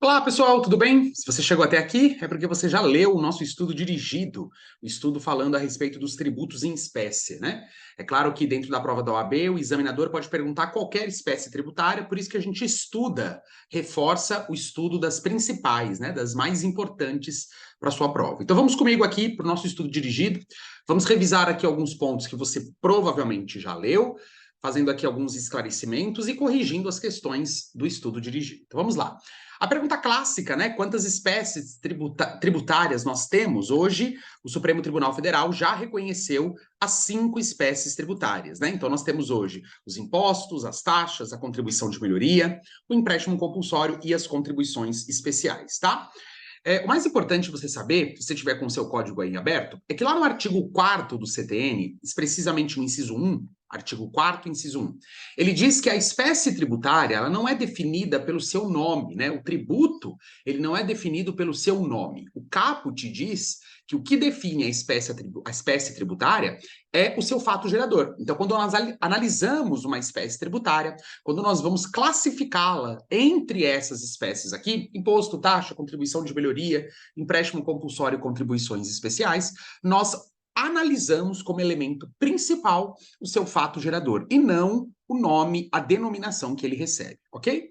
Olá, pessoal, tudo bem? Se você chegou até aqui, é porque você já leu o nosso estudo dirigido, o estudo falando a respeito dos tributos em espécie, né? É claro que dentro da prova da OAB, o examinador pode perguntar qualquer espécie tributária, por isso que a gente estuda, reforça o estudo das principais, né? Das mais importantes para a sua prova. Então vamos comigo aqui para o nosso estudo dirigido, vamos revisar aqui alguns pontos que você provavelmente já leu, fazendo aqui alguns esclarecimentos e corrigindo as questões do estudo dirigido. Então vamos lá. A pergunta clássica, né? Quantas espécies tributárias nós temos? Hoje, o Supremo Tribunal Federal já reconheceu as 5 espécies tributárias, né? Então, nós temos hoje os impostos, as taxas, a contribuição de melhoria, o empréstimo compulsório e as contribuições especiais, tá? O mais importante você saber, se você tiver com o seu código aí aberto, é que lá no artigo 4º do CTN, precisamente no inciso 1, artigo 4º, inciso 1, ele diz que a espécie tributária, ela não é definida pelo seu nome, né? O tributo, ele não é definido pelo seu nome. O caput diz que o que define a espécie tributária é o seu fato gerador. Então, quando nós analisamos uma espécie tributária, quando nós vamos classificá-la entre essas espécies aqui, imposto, taxa, contribuição de melhoria, empréstimo compulsório e contribuições especiais, nós analisamos como elemento principal o seu fato gerador e não o nome, a denominação que ele recebe, ok?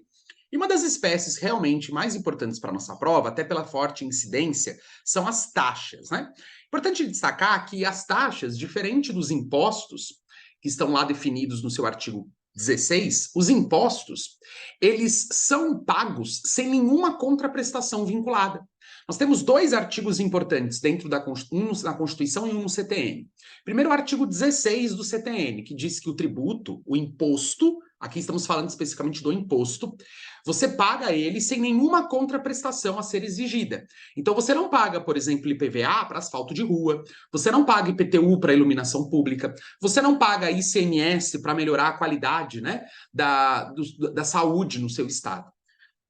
E uma das espécies realmente mais importantes para a nossa prova, até pela forte incidência, são as taxas, né? Importante destacar que as taxas, diferente dos impostos, que estão lá definidos no seu artigo 16, os impostos, eles são pagos sem nenhuma contraprestação vinculada. Nós temos 2 artigos importantes dentro um na Constituição e um no CTN. Primeiro, o artigo 16 do CTN, que diz que o tributo, o imposto, aqui estamos falando especificamente do imposto, você paga ele sem nenhuma contraprestação a ser exigida. Então você não paga, por exemplo, IPVA para asfalto de rua, você não paga IPTU para iluminação pública, você não paga ICMS para melhorar a qualidade, né, da saúde no seu estado.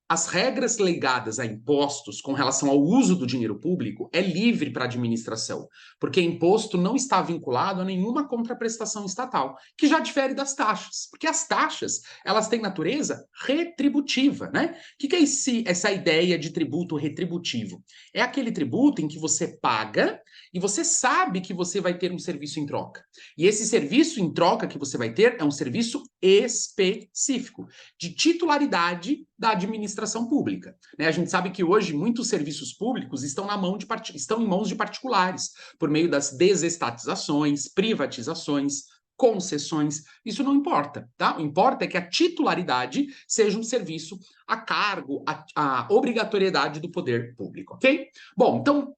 As regras ligadas a impostos com relação ao uso do dinheiro público é livre para a administração, porque imposto não está vinculado a nenhuma contraprestação estatal, que já difere das taxas, porque as taxas, elas têm natureza retributiva, né? O que é essa ideia de tributo retributivo? É aquele tributo em que você paga e você sabe que você vai ter um serviço em troca. E esse serviço em troca que você vai ter é um serviço específico, de titularidade da administração pública. Né? A gente sabe que hoje muitos serviços públicos estão em mãos de particulares, por meio das desestatizações, privatizações, concessões. Isso não importa, tá? O que importa é que a titularidade seja um serviço a cargo, a obrigatoriedade do poder público, ok? Bom, então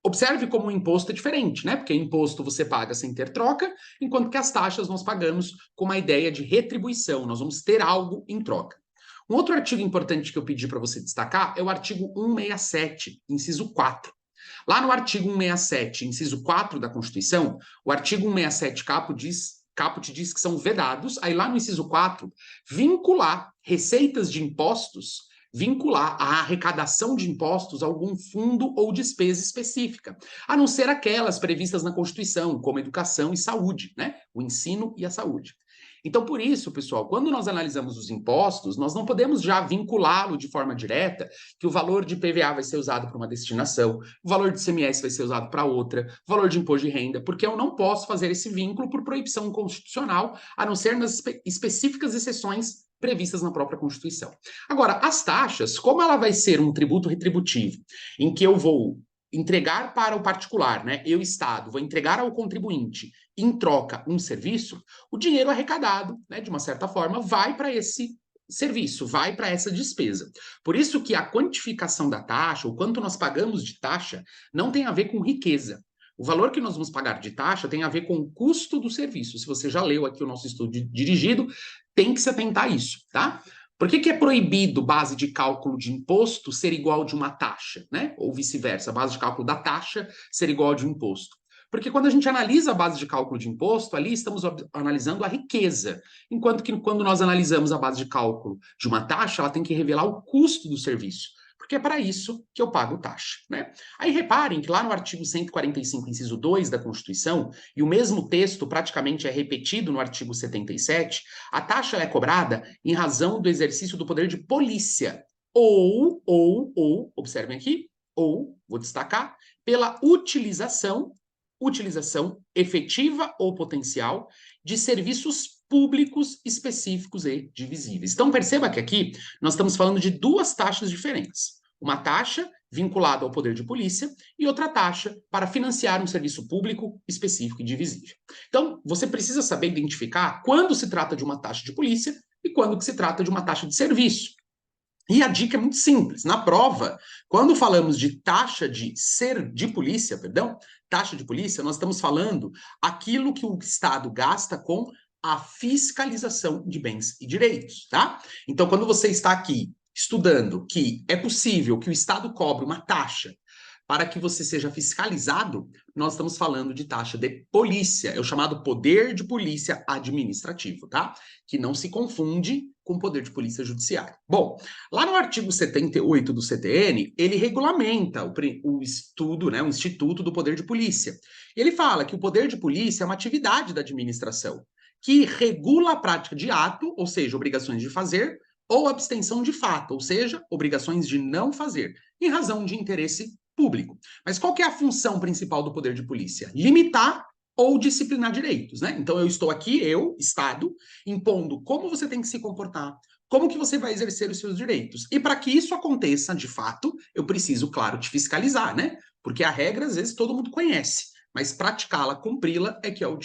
observe como o imposto é diferente, né? Porque imposto você paga sem ter troca, enquanto que as taxas nós pagamos com uma ideia de retribuição, nós vamos ter algo em troca. Um outro artigo importante que eu pedi para você destacar é o artigo 167, inciso 4. Lá no artigo 167, inciso 4 da Constituição, o artigo 167 caput diz que são vedados, aí lá no inciso 4, vincular receitas de impostos, vincular a arrecadação de impostos a algum fundo ou despesa específica, a não ser aquelas previstas na Constituição, como educação e saúde, né? O ensino e a saúde. Então, por isso, pessoal, quando nós analisamos os impostos, nós não podemos já vinculá-lo de forma direta, que o valor de PVA vai ser usado para uma destinação, o valor de ICMS vai ser usado para outra, o valor de imposto de renda, porque eu não posso fazer esse vínculo por proibição constitucional, a não ser nas específicas exceções previstas na própria Constituição. Agora, as taxas, como ela vai ser um tributo retributivo, em que eu vou entregar para o particular, né? Eu, Estado, vou entregar ao contribuinte, em troca, um serviço, o dinheiro arrecadado, né, de uma certa forma, vai para esse serviço, vai para essa despesa. Por isso que a quantificação da taxa, o quanto nós pagamos de taxa, não tem a ver com riqueza. O valor que nós vamos pagar de taxa tem a ver com o custo do serviço. Se você já leu aqui o nosso estudo dirigido, tem que se atentar a isso, tá? Por que é proibido base de cálculo de imposto ser igual de uma taxa, né? Ou vice-versa, a base de cálculo da taxa ser igual de um imposto? Porque quando a gente analisa a base de cálculo de imposto, ali estamos analisando a riqueza, enquanto que quando nós analisamos a base de cálculo de uma taxa, ela tem que revelar o custo do serviço, porque é para isso que eu pago taxa, né? Aí reparem que lá no artigo 145, inciso 2 da Constituição, e o mesmo texto praticamente é repetido no artigo 77, a taxa é cobrada em razão do exercício do poder de polícia, observem aqui, ou, vou destacar, pela utilização efetiva ou potencial de serviços públicos específicos e divisíveis. Então, perceba que aqui nós estamos falando de duas taxas diferentes. Uma taxa vinculada ao poder de polícia e outra taxa para financiar um serviço público específico e divisível. Então, você precisa saber identificar quando se trata de uma taxa de polícia e quando que se trata de uma taxa de serviço. E a dica é muito simples. Na prova, quando falamos de taxa de polícia, taxa de polícia, nós estamos falando aquilo que o Estado gasta com a fiscalização de bens e direitos, tá? Então, quando você está aqui estudando que é possível que o Estado cobre uma taxa para que você seja fiscalizado, nós estamos falando de taxa de polícia, é o chamado poder de polícia administrativo, tá? Que não se confunde com o poder de polícia judiciário. Bom, lá no artigo 78 do CTN, ele regulamenta o estudo, né, o Instituto do Poder de Polícia. Ele fala que o poder de polícia é uma atividade da administração que regula a prática de ato, ou seja, obrigações de fazer, ou abstenção de fato, ou seja, obrigações de não fazer, em razão de interesse público. Mas qual que é a função principal do poder de polícia? Limitar ou disciplinar direitos, né? Então eu estou aqui, eu, Estado, impondo como você tem que se comportar, como que você vai exercer os seus direitos. E para que isso aconteça, de fato, eu preciso, claro, te fiscalizar, né? Porque a regra, às vezes, todo mundo conhece, mas praticá-la, cumpri-la, é que é o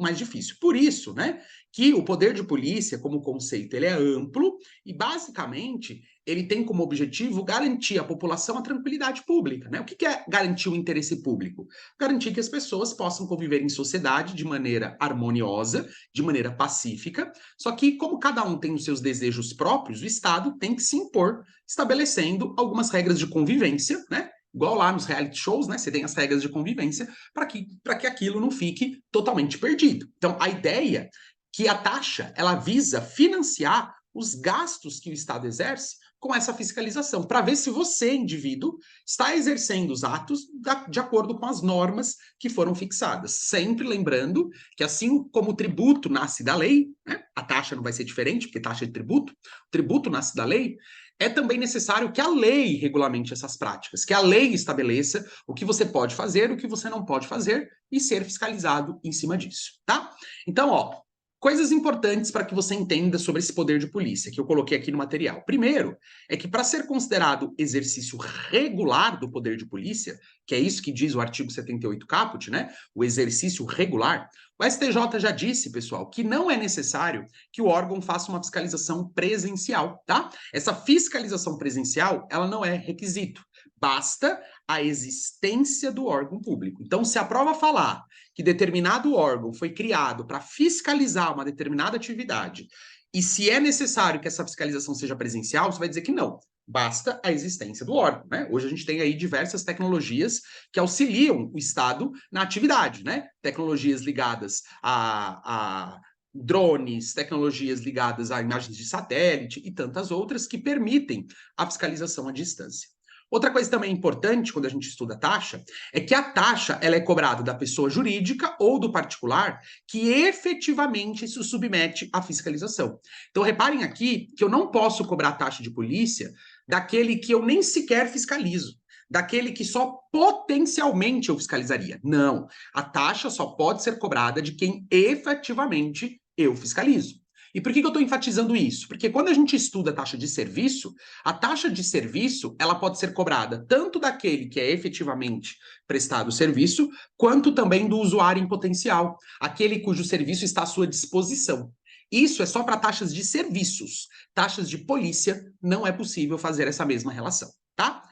mais difícil. Por isso, né, que o poder de polícia, como conceito, ele é amplo e, basicamente, ele tem como objetivo garantir à população a tranquilidade pública, né? O que é garantir o interesse público? Garantir que as pessoas possam conviver em sociedade de maneira harmoniosa, de maneira pacífica, só que, como cada um tem os seus desejos próprios, o Estado tem que se impor, estabelecendo algumas regras de convivência, né? Igual lá nos reality shows, né? Você tem as regras de convivência para que aquilo não fique totalmente perdido. Então, a ideia que a taxa ela visa financiar os gastos que o Estado exerce com essa fiscalização, para ver se você, indivíduo, está exercendo os atos de acordo com as normas que foram fixadas. Sempre lembrando que, assim como o tributo nasce da lei, né? A taxa não vai ser diferente, porque taxa é tributo, o tributo nasce da lei, é também necessário que a lei regulamente essas práticas, que a lei estabeleça o que você pode fazer, o que você não pode fazer e ser fiscalizado em cima disso, tá? Então, ó, coisas importantes para que você entenda sobre esse poder de polícia, que eu coloquei aqui no material. Primeiro, é que para ser considerado exercício regular do poder de polícia, que é isso que diz o artigo 78 caput, né? O exercício regular, o STJ já disse, pessoal, que não é necessário que o órgão faça uma fiscalização presencial, tá? Essa fiscalização presencial, ela não é requisito. Basta a existência do órgão público. Então, se a prova falar que determinado órgão foi criado para fiscalizar uma determinada atividade, e se é necessário que essa fiscalização seja presencial, você vai dizer que não. Basta a existência do órgão, né? Hoje a gente tem aí diversas tecnologias que auxiliam o Estado na atividade, né? Tecnologias ligadas a drones, tecnologias ligadas a imagens de satélite e tantas outras que permitem a fiscalização à distância. Outra coisa também importante quando a gente estuda taxa é que a taxa ela é cobrada da pessoa jurídica ou do particular que efetivamente se submete à fiscalização. Então reparem aqui que eu não posso cobrar taxa de polícia daquele que eu nem sequer fiscalizo, daquele que só potencialmente eu fiscalizaria. Não, a taxa só pode ser cobrada de quem efetivamente eu fiscalizo. E por que eu estou enfatizando isso? Porque quando a gente estuda a taxa de serviço ela pode ser cobrada tanto daquele que é efetivamente prestado o serviço, quanto também do usuário em potencial, aquele cujo serviço está à sua disposição. Isso é só para taxas de serviços. Taxas de polícia não é possível fazer essa mesma relação, tá?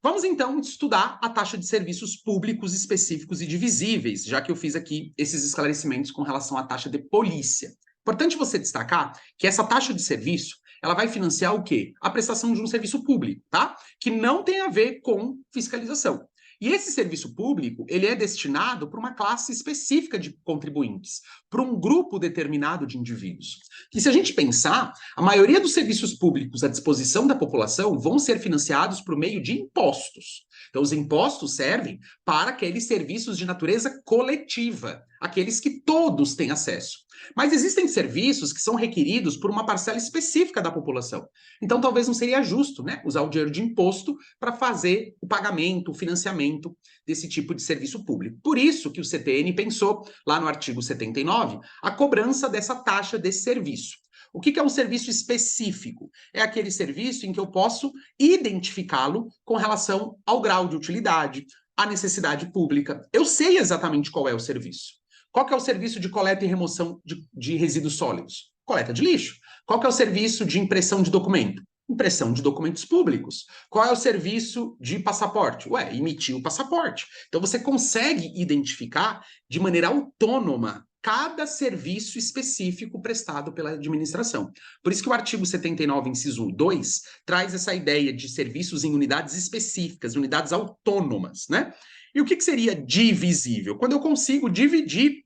Vamos então estudar a taxa de serviços públicos específicos e divisíveis, já que eu fiz aqui esses esclarecimentos com relação à taxa de polícia. Importante você destacar que essa taxa de serviço, ela vai financiar o quê? A prestação de um serviço público, tá? Que não tem a ver com fiscalização. E esse serviço público, ele é destinado para uma classe específica de contribuintes, para um grupo determinado de indivíduos. E se a gente pensar, a maioria dos serviços públicos à disposição da população vão ser financiados por meio de impostos. Então, os impostos servem para aqueles serviços de natureza coletiva, aqueles que todos têm acesso. Mas existem serviços que são requeridos por uma parcela específica da população. Então, talvez não seria justo, né, usar o dinheiro de imposto para fazer o pagamento, o financiamento desse tipo de serviço público. Por isso que o CTN pensou, lá no artigo 79, a cobrança dessa taxa desse serviço. O que é um serviço específico? É aquele serviço em que eu posso identificá-lo com relação ao grau de utilidade, à necessidade pública. Eu sei exatamente qual é o serviço. Qual que é o serviço de coleta e remoção de resíduos sólidos? Coleta de lixo. Qual que é o serviço de impressão de documento? Impressão de documentos públicos. Qual é o serviço de passaporte? Ué, emitir o passaporte. Então você consegue identificar de maneira autônoma cada serviço específico prestado pela administração. Por isso que o artigo 79, inciso 2, traz essa ideia de serviços em unidades específicas, unidades autônomas, né? E o que seria divisível? Quando eu consigo dividir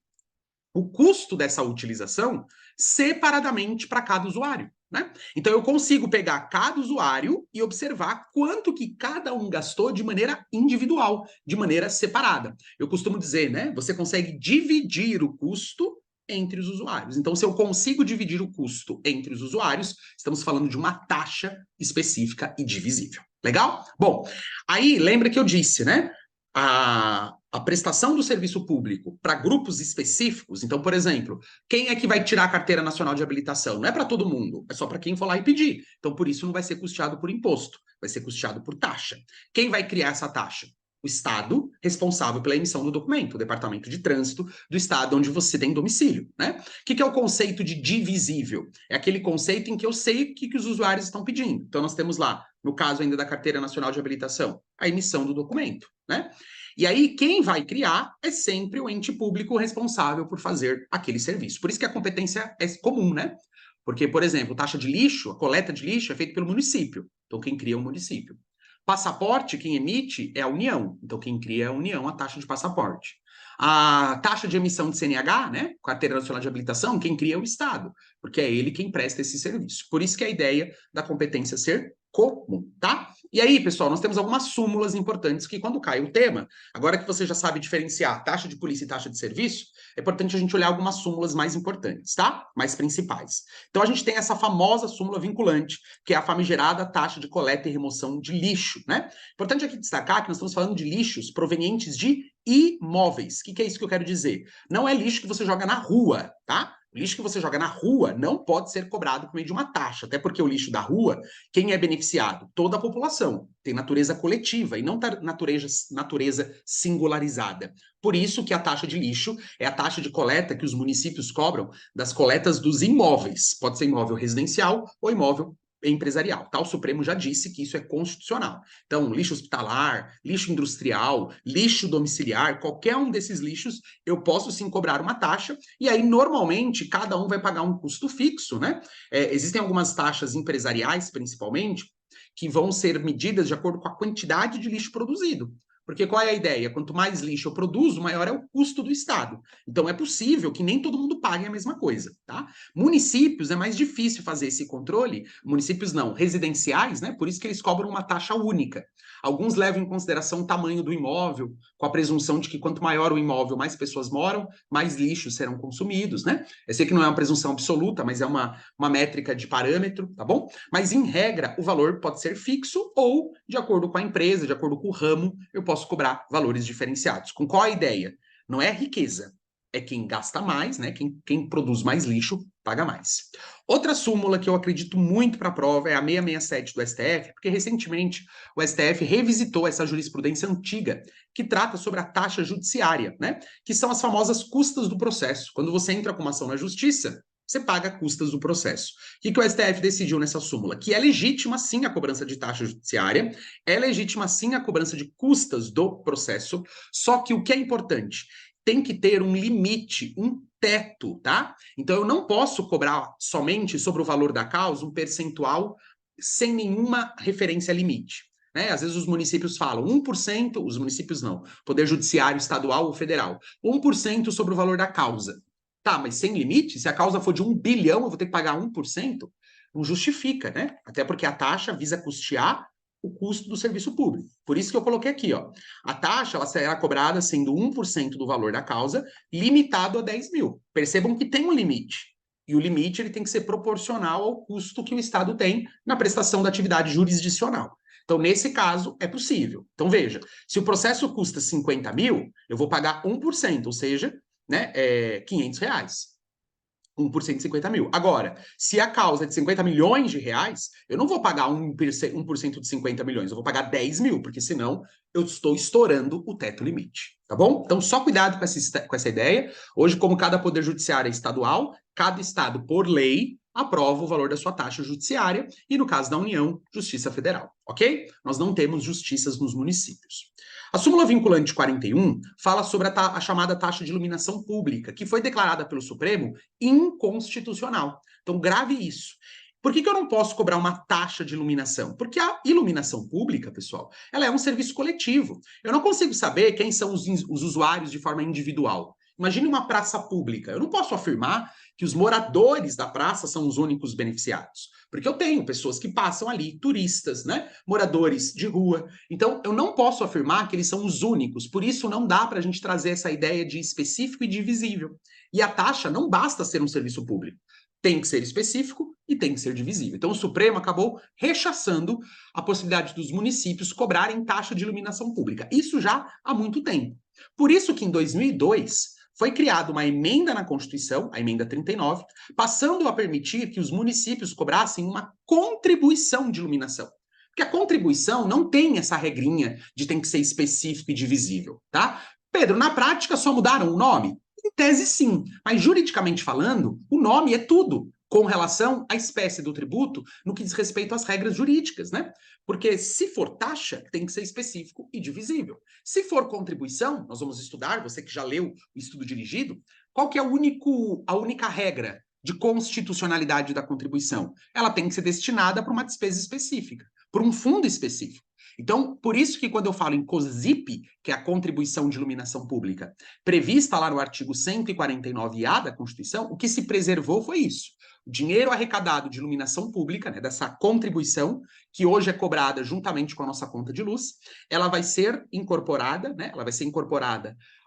o custo dessa utilização separadamente para cada usuário, né? Então eu consigo pegar cada usuário e observar quanto que cada um gastou de maneira individual, de maneira separada. Eu costumo dizer, né? Você consegue dividir o custo entre os usuários. Então, se eu consigo dividir o custo entre os usuários, estamos falando de uma taxa específica e divisível. Legal? Bom, aí lembra que eu disse, né? A prestação do serviço público para grupos específicos, então, por exemplo, quem é que vai tirar a carteira nacional de habilitação? Não é para todo mundo, é só para quem for lá e pedir. Então, por isso, não vai ser custeado por imposto, vai ser custeado por taxa. Quem vai criar essa taxa? O Estado responsável pela emissão do documento, o Departamento de Trânsito do Estado onde você tem domicílio, né? O que é o conceito de divisível? É aquele conceito em que eu sei o que os usuários estão pedindo. Então, nós temos lá, no caso ainda da Carteira Nacional de Habilitação, a emissão do documento, né? E aí, quem vai criar é sempre o ente público responsável por fazer aquele serviço. Por isso que a competência é comum, né? Porque, por exemplo, taxa de lixo, a coleta de lixo é feita pelo município. Então, quem cria é o município. Passaporte, quem emite é a União. Então, quem cria é a União, a taxa de passaporte. A taxa de emissão de CNH, né? Carteira Nacional de Habilitação, quem cria é o Estado, porque é ele quem presta esse serviço. Por isso que a ideia da competência ser comum, tá? E aí, pessoal, nós temos algumas súmulas importantes que, quando cai o tema, agora que você já sabe diferenciar taxa de polícia e taxa de serviço, é importante a gente olhar algumas súmulas mais importantes, tá? Mais principais. Então, a gente tem essa famosa súmula vinculante, que é a famigerada taxa de coleta e remoção de lixo, né? Importante aqui destacar que nós estamos falando de lixos provenientes de imóveis. O que é isso que eu quero dizer? Não é lixo que você joga na rua, tá? O lixo que você joga na rua não pode ser cobrado por meio de uma taxa, até porque o lixo da rua, quem é beneficiado? Toda a população. Tem natureza coletiva e não natureza singularizada. Por isso que a taxa de lixo é a taxa de coleta que os municípios cobram das coletas dos imóveis. Pode ser imóvel residencial ou imóvel empresarial, tá? O Supremo já disse que isso é constitucional. Então, lixo hospitalar, lixo industrial, lixo domiciliar, qualquer um desses lixos, eu posso sim cobrar uma taxa, e aí, normalmente, cada um vai pagar um custo fixo, né? Existem algumas taxas empresariais, principalmente, que vão ser medidas de acordo com a quantidade de lixo produzido. Porque qual é a ideia? Quanto mais lixo eu produzo, maior é o custo do Estado. Então é possível que nem todo mundo pague a mesma coisa, tá? Municípios é mais difícil fazer esse controle, municípios não, residenciais, né? Por isso que eles cobram uma taxa única. Alguns levam em consideração o tamanho do imóvel, com a presunção de que quanto maior o imóvel, mais pessoas moram, mais lixos serão consumidos, né? Eu sei que não é uma presunção absoluta, mas é uma métrica de parâmetro, tá bom? Mas, em regra, o valor pode ser fixo ou, de acordo com a empresa, de acordo com o ramo, eu posso cobrar valores diferenciados. Com qual a ideia? Não é a riqueza, é quem gasta mais, né? Quem produz mais lixo paga mais. Outra súmula que eu acredito muito para a prova é a 667 do STF, porque recentemente o STF revisitou essa jurisprudência antiga que trata sobre a taxa judiciária, né? Que são as famosas custas do processo. Quando você entra com uma ação na justiça, você paga custas do processo. O que o STF decidiu nessa súmula? Que é legítima, sim, a cobrança de taxa judiciária, é legítima, sim, a cobrança de custas do processo, só que o que é importante? Tem que ter um limite, um teto, tá? Então, eu não posso cobrar somente sobre o valor da causa um percentual sem nenhuma referência a limite. Né? Às vezes os municípios falam 1%, os municípios não, Poder Judiciário Estadual ou Federal, 1% sobre o valor da causa. Tá, mas sem limite? Se a causa for de 1 bilhão, eu vou ter que pagar 1%? Não justifica, né? Até porque a taxa visa custear o custo do serviço público. Por isso que eu coloquei aqui, ó, a taxa ela será cobrada sendo 1% do valor da causa, limitado a 10 mil. Percebam que tem um limite. E o limite ele tem que ser proporcional ao custo que o Estado tem na prestação da atividade jurisdicional. Então, nesse caso, é possível. Então, veja, se o processo custa 50 mil, eu vou pagar 1%, ou seja, né, R$ 500. 1% de 50 mil. Agora, se a causa é de 50 milhões de reais, eu não vou pagar 1% de 50 milhões, eu vou pagar 10 mil, porque senão eu estou estourando o teto limite, tá bom? Então, só cuidado com essa ideia. Hoje, como cada poder judiciário é estadual, cada estado, por lei, aprova o valor da sua taxa judiciária e, no caso da União, Justiça Federal, ok? Nós não temos justiças nos municípios. A súmula vinculante 41 fala sobre a chamada taxa de iluminação pública, que foi declarada pelo Supremo inconstitucional. Então, grave isso. Por que eu não posso cobrar uma taxa de iluminação? Porque a iluminação pública, pessoal, ela é um serviço coletivo. Eu não consigo saber quem são os usuários de forma individual. Imagine uma praça pública. Eu não posso afirmar que os moradores da praça são os únicos beneficiados. Porque eu tenho pessoas que passam ali, turistas, né? Moradores de rua. Então, eu não posso afirmar que eles são os únicos. Por isso, não dá para a gente trazer essa ideia de específico e divisível. E a taxa não basta ser um serviço público. Tem que ser específico e tem que ser divisível. Então, o Supremo acabou rechaçando a possibilidade dos municípios cobrarem taxa de iluminação pública. Isso já há muito tempo. Por isso que, em 2002, foi criada uma emenda na Constituição, a emenda 39, passando a permitir que os municípios cobrassem uma contribuição de iluminação. Porque a contribuição não tem essa regrinha de tem que ser específico e divisível, tá? Pedro, na prática só mudaram o nome? Em tese, sim, mas juridicamente falando, o nome é tudo com relação à espécie do tributo no que diz respeito às regras jurídicas, né? Porque se for taxa, tem que ser específico e divisível. Se for contribuição, nós vamos estudar, você que já leu o estudo dirigido, qual que é a única regra de constitucionalidade da contribuição? Ela tem que ser destinada para uma despesa específica, para um fundo específico. Então, por isso que quando eu falo em COSIP, que é a contribuição de iluminação pública, prevista lá no artigo 149A da Constituição, o que se preservou foi isso. O dinheiro arrecadado de iluminação pública, né, dessa contribuição, que hoje é cobrada juntamente com a nossa conta de luz, ela vai ser incorporada, né,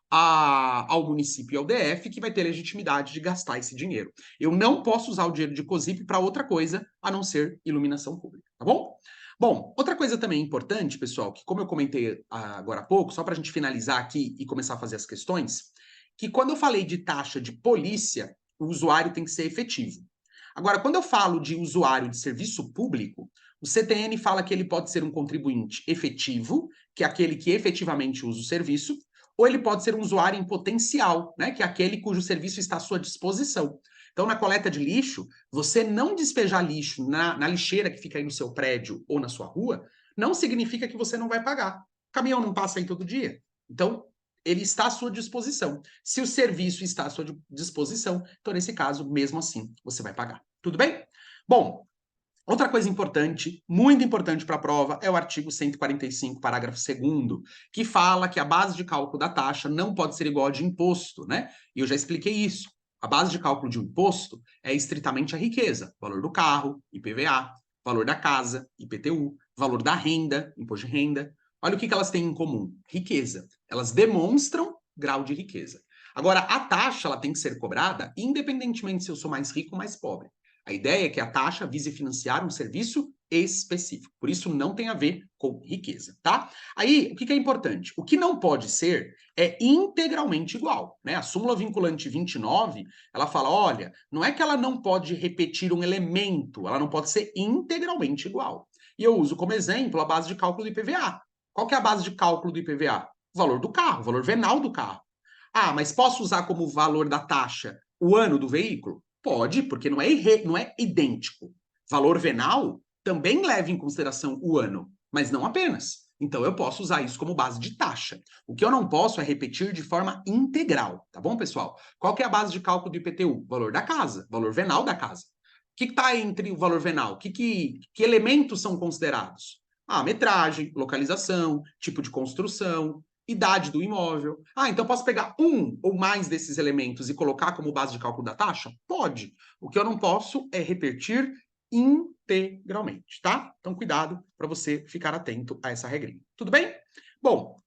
ao município e ao DF, que vai ter legitimidade de gastar esse dinheiro. Eu não posso usar o dinheiro de COSIP para outra coisa, a não ser iluminação pública, tá bom? Bom, outra coisa também importante, pessoal, que como eu comentei agora há pouco, só para a gente finalizar aqui e começar a fazer as questões, que quando eu falei de taxa de polícia, o usuário tem que ser efetivo. Agora, quando eu falo de usuário de serviço público, o CTN fala que ele pode ser um contribuinte efetivo, que é aquele que efetivamente usa o serviço, ou ele pode ser um usuário em potencial, né, que é aquele cujo serviço está à sua disposição. Então, na coleta de lixo, você não despejar lixo na lixeira que fica aí no seu prédio ou na sua rua, não significa que você não vai pagar. O caminhão não passa aí todo dia. Então, ele está à sua disposição. Se o serviço está à sua disposição, então, nesse caso, mesmo assim, você vai pagar. Tudo bem? Bom, outra coisa importante, muito importante para a prova, é o artigo 145, parágrafo 2º, que fala que a base de cálculo da taxa não pode ser igual a de imposto, né? E eu já expliquei isso. A base de cálculo de um imposto é estritamente a riqueza, valor do carro, IPVA, valor da casa, IPTU, valor da renda, imposto de renda. Olha o que elas têm em comum: riqueza. Elas demonstram grau de riqueza. Agora, a taxa ela tem que ser cobrada independentemente se eu sou mais rico ou mais pobre. A ideia é que a taxa vise financiar um serviço específico. Por isso, não tem a ver com riqueza, tá? Aí, o que é importante? O que não pode ser é integralmente igual, né? A súmula vinculante 29, ela fala, olha, não é que ela não pode repetir um elemento, ela não pode ser integralmente igual. E eu uso como exemplo a base de cálculo do IPVA. Qual que é a base de cálculo do IPVA? O valor do carro, o valor venal do carro. Ah, mas posso usar como valor da taxa o ano do veículo? Pode, porque não é idêntico. Valor venal também leva em consideração o ano, mas não apenas. Então, eu posso usar isso como base de taxa. O que eu não posso é repetir de forma integral, tá bom, pessoal? Qual que é a base de cálculo do IPTU? Valor da casa, valor venal da casa. O que está entre o valor venal? Que elementos são considerados? Ah, metragem, localização, tipo de construção, idade do imóvel. Ah, então posso pegar um ou mais desses elementos e colocar como base de cálculo da taxa? Pode. O que eu não posso é repetir integralmente, tá? Então, cuidado para você ficar atento a essa regrinha. Tudo bem? Bom,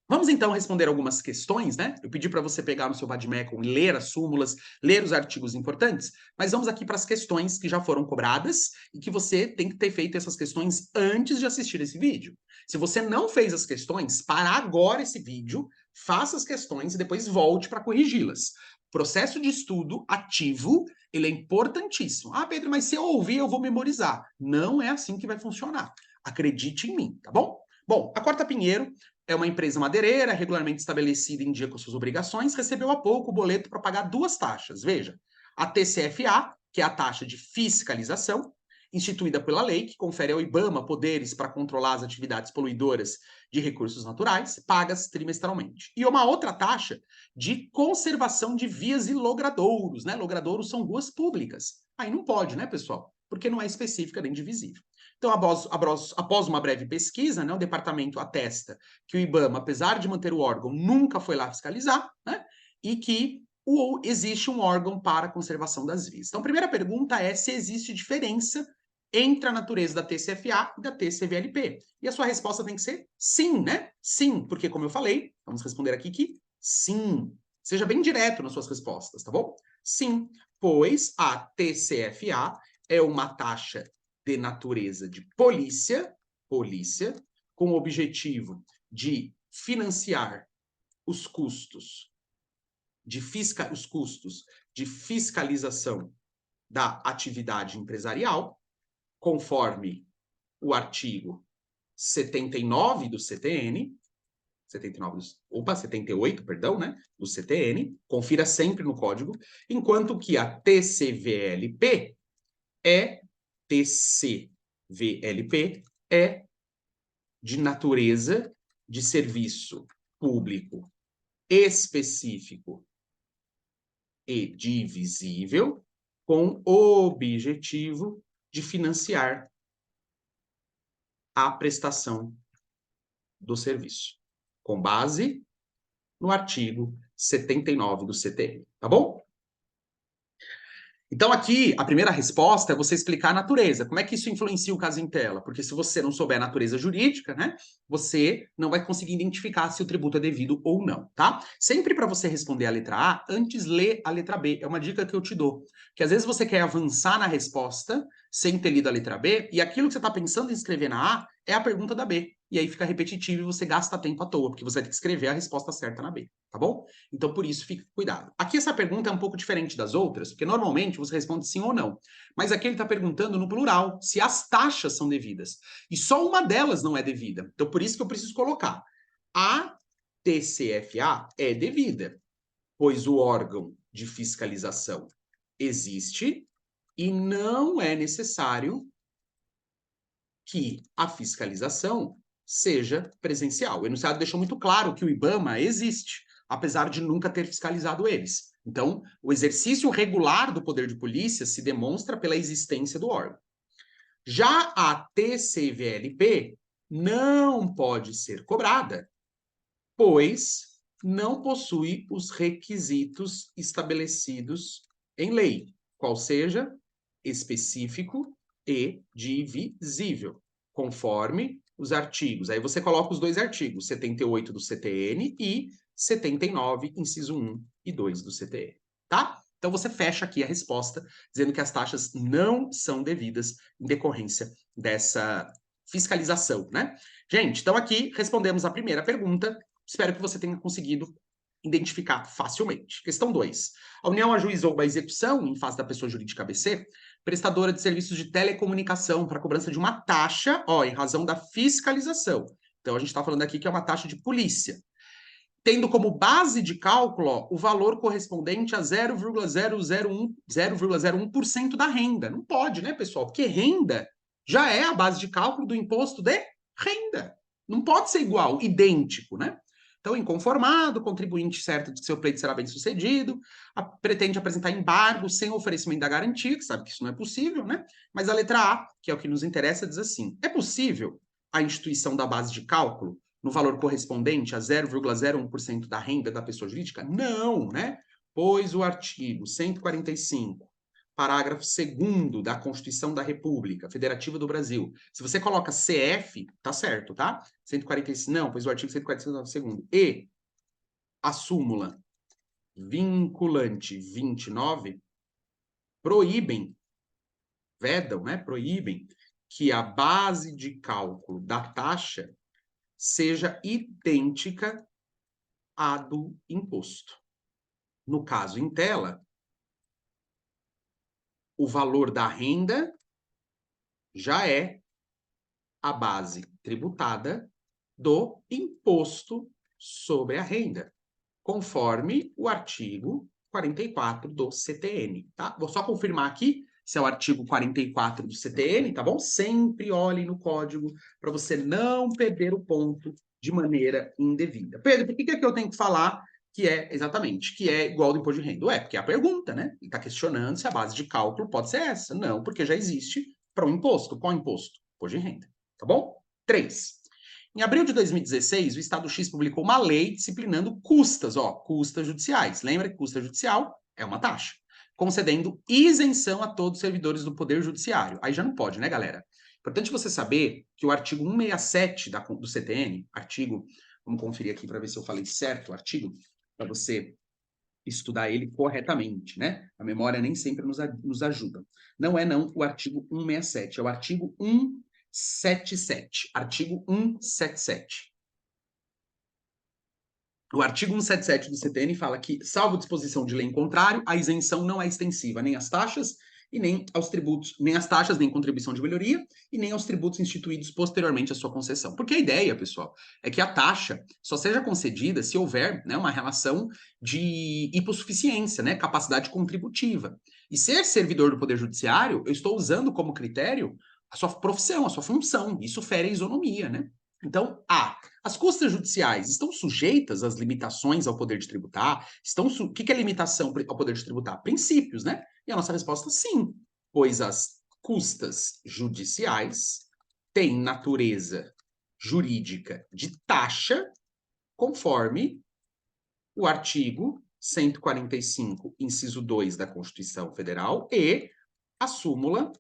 vamos então responder algumas questões, né? Eu pedi para você pegar no seu Vademecum e ler as súmulas, ler os artigos importantes, mas vamos aqui para as questões que já foram cobradas e que você tem que ter feito essas questões antes de assistir esse vídeo. Se você não fez as questões, para agora esse vídeo, faça as questões e depois volte para corrigi-las. Processo de estudo ativo, ele é importantíssimo. Ah, Pedro, mas se eu ouvir, eu vou memorizar. Não é assim que vai funcionar. Acredite em mim, tá bom? Bom, a Corta Pinheiro é uma empresa madeireira, regularmente estabelecida em dia com suas obrigações, recebeu há pouco o boleto para pagar duas taxas. Veja, a TCFA, que é a taxa de fiscalização, instituída pela lei, que confere ao IBAMA poderes para controlar as atividades poluidoras de recursos naturais, pagas trimestralmente. E uma outra taxa de conservação de vias e logradouros, né? Logradouros são ruas públicas. Aí não pode, né, pessoal? Porque não é específica nem divisível. Então, após uma breve pesquisa, né, o departamento atesta que o IBAMA, apesar de manter o órgão, nunca foi lá fiscalizar, né, e que existe um órgão para a conservação das vias. Então, a primeira pergunta é se existe diferença entre a natureza da TCFA e da TCVLP. E a sua resposta tem que ser sim, né? Sim, porque, como eu falei, vamos responder aqui que sim. Seja bem direto nas suas respostas, tá bom? Sim, pois a TCFA é uma taxa de natureza de polícia, com o objetivo de financiar os custos os custos de fiscalização da atividade empresarial, conforme o artigo 79 do CTN, 78, perdão, né, do CTN, confira sempre no código, enquanto que a TCVLP é de natureza de serviço público específico e divisível, com o objetivo de financiar a prestação do serviço, com base no artigo 79 do CTN, tá bom? Então, aqui, a primeira resposta é você explicar a natureza. Como é que isso influencia o caso em tela? Porque se você não souber a natureza jurídica, né, você não vai conseguir identificar se o tributo é devido ou não, tá? Sempre para você responder a letra A, antes lê a letra B. É uma dica que eu te dou. Que às vezes você quer avançar na resposta sem ter lido a letra B, e aquilo que você está pensando em escrever na A é a pergunta da B. E aí fica repetitivo e você gasta tempo à toa, porque você vai ter que escrever a resposta certa na B, tá bom? Então, por isso, fique cuidado. Aqui essa pergunta é um pouco diferente das outras, porque normalmente você responde sim ou não. Mas aqui ele está perguntando no plural, se as taxas são devidas. E só uma delas não é devida. Então, por isso que eu preciso colocar. A TCFA é devida, pois o órgão de fiscalização existe e não é necessário que a fiscalização seja presencial. O enunciado deixou muito claro que o IBAMA existe, apesar de nunca ter fiscalizado eles. Então, o exercício regular do poder de polícia se demonstra pela existência do órgão. Já a TCVLP não pode ser cobrada, pois não possui os requisitos estabelecidos em lei, qual seja específico e divisível, conforme os artigos. Aí você coloca os dois artigos, 78 do CTN e 79, inciso 1 e 2 do CTN, tá? Então você fecha aqui a resposta, dizendo que as taxas não são devidas em decorrência dessa fiscalização, né? Gente, então aqui respondemos a primeira pergunta. Espero que você tenha conseguido identificar facilmente. Questão 2. A União ajuizou uma execução, em face da pessoa jurídica ABC, prestadora de serviços de telecomunicação para cobrança de uma taxa, em razão da fiscalização. Então, a gente está falando aqui que é uma taxa de polícia. Tendo como base de cálculo o valor correspondente a 0,01% da renda. Não pode, né, pessoal? Porque renda já é a base de cálculo do imposto de renda. Não pode ser igual, idêntico, né? Então, inconformado, o contribuinte certo de que seu pleito será bem sucedido, pretende apresentar embargo sem oferecimento da garantia, que sabe que isso não é possível, né? Mas a letra A, que é o que nos interessa, diz assim: é possível a instituição da base de cálculo no valor correspondente a 0,01% da renda da pessoa jurídica? Não, né? Pois o artigo 145 parágrafo 2º da Constituição da República Federativa do Brasil. Se você coloca CF, tá certo, tá? 145, não, pois o artigo 145 segundo. E a súmula vinculante 29 proíbem, vedam, né? Proíbem que a base de cálculo da taxa seja idêntica à do imposto. No caso em tela, o valor da renda já é a base tributada do imposto sobre a renda, conforme o artigo 44 do CTN, tá? Vou só confirmar aqui se é o artigo 44 do CTN, tá bom? Sempre olhe no código para você não perder o ponto de maneira indevida. Pedro, por que é que eu tenho que falar que é, exatamente, que é igual ao do imposto de renda? Ué, porque é a pergunta, né? Ele está questionando se a base de cálculo pode ser essa. Não, porque já existe para o imposto. Qual imposto? Imposto de renda, tá bom? 3. Em abril de 2016, o Estado X publicou uma lei disciplinando custas, ó, custas judiciais. Lembra que custa judicial é uma taxa, concedendo isenção a todos os servidores do Poder Judiciário. Aí já não pode, né, galera? Importante você saber que o artigo 167 do CTN, vamos conferir aqui para ver se eu falei certo o artigo, para você estudar ele corretamente, né? A memória nem sempre nos ajuda. Não é não o artigo 167, é o artigo 177. Artigo 177. O artigo 177 do CTN fala que, salvo disposição de lei em contrário, a isenção não é extensiva nem às taxas e nem aos tributos, nem às taxas, nem contribuição de melhoria e nem aos tributos instituídos posteriormente à sua concessão. Porque a ideia, pessoal, é que a taxa só seja concedida se houver, né, uma relação de hipossuficiência, né, capacidade contributiva. E ser servidor do Poder Judiciário, eu estou usando como critério a sua profissão, a sua função. Isso fere a isonomia, né? Então, as custas judiciais estão sujeitas às limitações ao poder de tributar? O que é limitação ao poder de tributar? Princípios, né? E a nossa resposta, sim, pois as custas judiciais têm natureza jurídica de taxa, conforme o artigo 145, inciso 2 da Constituição Federal e a súmula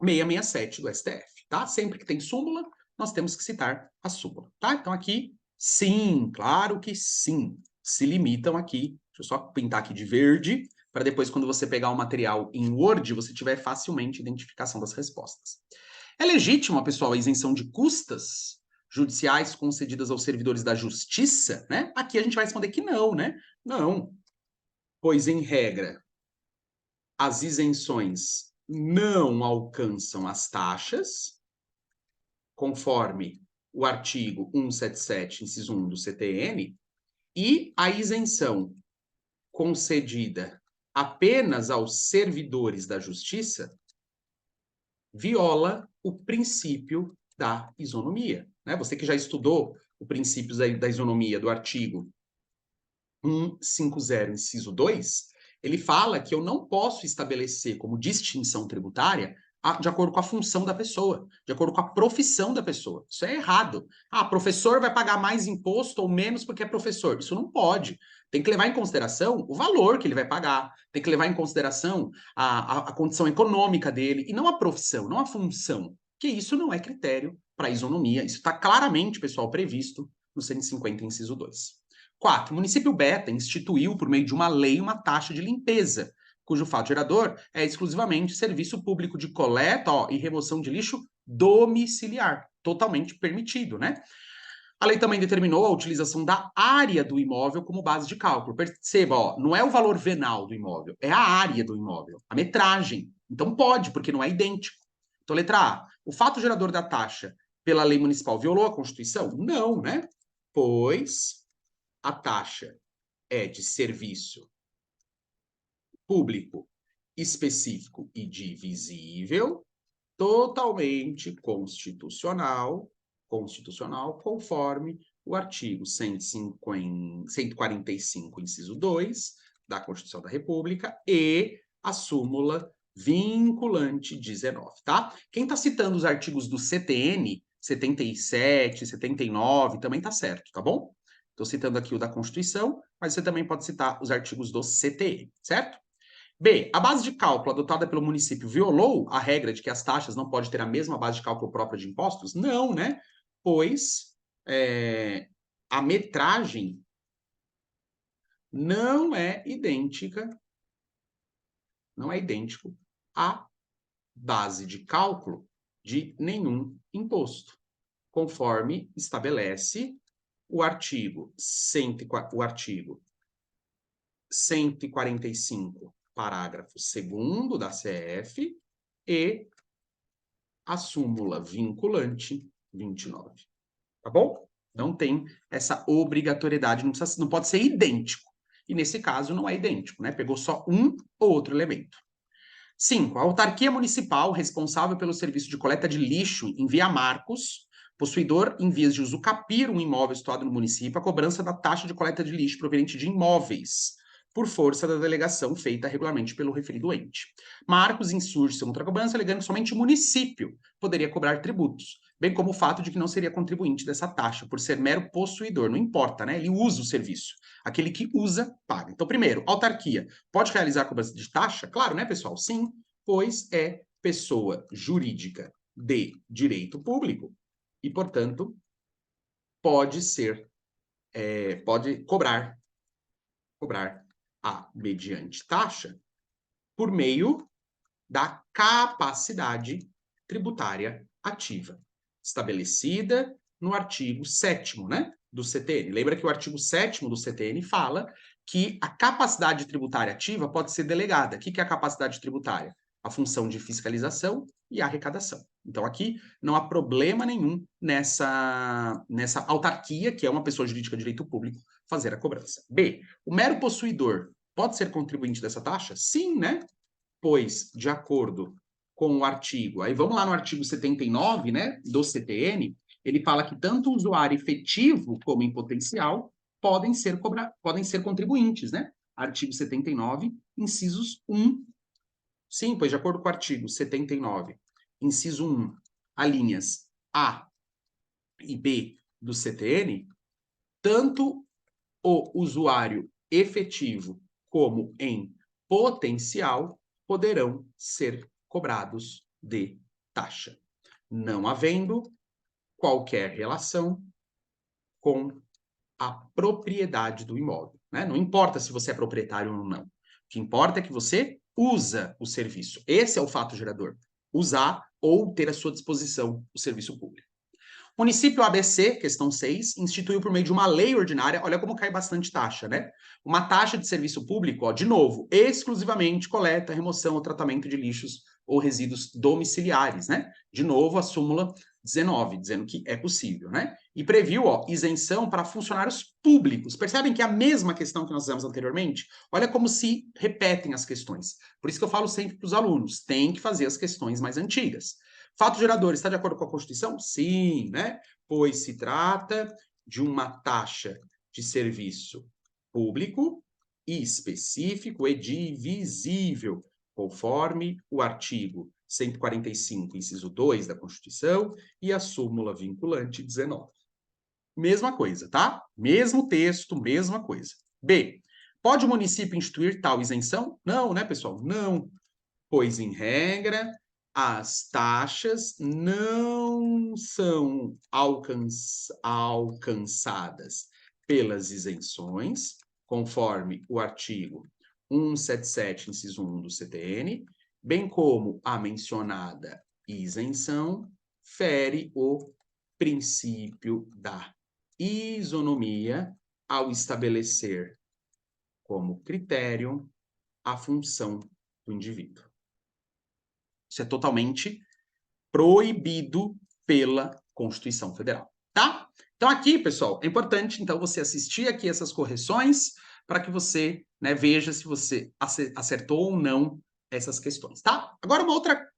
667 do STF, tá? Sempre que tem súmula, nós temos que citar a súmula, tá? Então aqui, sim, claro que sim, se limitam aqui. Deixa eu só pintar aqui de verde, para depois, quando você pegar o material em Word, você tiver facilmente identificação das respostas. É legítima, pessoal, a isenção de custas judiciais concedidas aos servidores da justiça, né? Aqui a gente vai responder que não, né? Não, pois, em regra, as isenções não alcançam as taxas, conforme o artigo 177, inciso 1 do CTN, e a isenção concedida apenas aos servidores da justiça viola o princípio da isonomia, né? Você que já estudou o princípio da isonomia do artigo 150, inciso 2, ele fala que eu não posso estabelecer como distinção tributária de acordo com a função da pessoa, de acordo com a profissão da pessoa. Isso é errado. Professor vai pagar mais imposto ou menos porque é professor. Isso não pode. Tem que levar em consideração o valor que ele vai pagar, tem que levar em consideração a condição econômica dele, e não a profissão, não a função, que isso não é critério para isonomia. Isso está claramente, pessoal, previsto no 150, inciso 2. 4. O município Beta instituiu, por meio de uma lei, uma taxa de limpeza, cujo fato gerador é exclusivamente serviço público de coleta e remoção de lixo domiciliar, totalmente permitido, né? A lei também determinou a utilização da área do imóvel como base de cálculo. Perceba, não é o valor venal do imóvel, é a área do imóvel, a metragem. Então pode, porque não é idêntico. Então, letra A, o fato gerador da taxa pela lei municipal violou a Constituição? Não, né? Pois a taxa é de serviço público específico e divisível, totalmente constitucional, conforme o artigo 145, inciso 2 da Constituição da República e a súmula vinculante 19, tá? Quem está citando os artigos do CTN, 77, 79, também tá certo, tá bom? Estou citando aqui o da Constituição, mas você também pode citar os artigos do CTN, certo? B, a base de cálculo adotada pelo município violou a regra de que as taxas não podem ter a mesma base de cálculo própria de impostos? Não, né? Pois a metragem não é idêntico à base de cálculo de nenhum imposto, conforme estabelece o artigo 145, parágrafo 2º da CF e a súmula vinculante 29. Tá bom? Não tem essa obrigatoriedade, não pode ser idêntico. E nesse caso não é idêntico, né? Pegou só um ou outro elemento. 5. A autarquia municipal responsável pelo serviço de coleta de lixo em Via Marcos, possuidor em vias de usufruir um imóvel situado no município, a cobrança da taxa de coleta de lixo proveniente de imóveis, por força da delegação feita regularmente pelo referido ente. Marcos insurge-se contra a cobrança, alegando que somente o município poderia cobrar tributos, bem como o fato de que não seria contribuinte dessa taxa, por ser mero possuidor. Não importa, né? Ele usa o serviço. Aquele que usa, paga. Então, primeiro, autarquia pode realizar a cobrança de taxa? Claro, né, pessoal? Sim, pois é pessoa jurídica de direito público e, portanto, pode cobrar mediante taxa por meio da capacidade tributária ativa, estabelecida no artigo 7º, né, do CTN. Lembra que o artigo 7º do CTN fala que a capacidade tributária ativa pode ser delegada. O que é a capacidade tributária? A função de fiscalização e arrecadação. Então, aqui não há problema nenhum nessa autarquia, que é uma pessoa jurídica de direito público, fazer a cobrança. B, o mero possuidor pode ser contribuinte dessa taxa? Sim, né? Pois, de acordo com o artigo, aí vamos lá no artigo 79, né, do CTN, ele fala que tanto o usuário efetivo como em potencial podem ser contribuintes, né? Artigo 79, incisos 1. Sim, pois de acordo com o artigo 79, inciso 1, alíneas A e B do CTN, tanto o usuário efetivo como em potencial poderão ser cobrados de taxa, não havendo qualquer relação com a propriedade do imóvel, né? Não importa se você é proprietário ou não. O que importa é que você usa o serviço. Esse é o fato gerador. Usar ou ter à sua disposição o serviço público. Município ABC, questão 6, instituiu por meio de uma lei ordinária, olha como cai bastante taxa, né? Uma taxa de serviço público, ó, de novo, exclusivamente coleta, remoção ou tratamento de lixos ou resíduos domiciliares, né? De novo, a súmula 19, dizendo que é possível, né? E previu, ó, isenção para funcionários públicos. Percebem que é a mesma questão que nós fizemos anteriormente? Olha como se repetem as questões. Por isso que eu falo sempre para os alunos, tem que fazer as questões mais antigas. Fato gerador, está de acordo com a Constituição? Sim, né? Pois se trata de uma taxa de serviço público e específico e divisível, conforme o artigo 145, inciso 2 da Constituição e a súmula vinculante 19. Mesma coisa, tá? Mesmo texto, mesma coisa. B. Pode o município instituir tal isenção? Não, né, pessoal? Não. Pois, em regra, as taxas não são alcançadas pelas isenções, conforme o artigo 177, inciso 1 do CTN, bem como a mencionada isenção fere o princípio da isonomia ao estabelecer como critério a função do indivíduo. Isso é totalmente proibido pela Constituição Federal, tá? Então aqui, pessoal, é importante então você assistir aqui essas correções para que você, né, veja se você acertou ou não essas questões, tá? Agora uma outra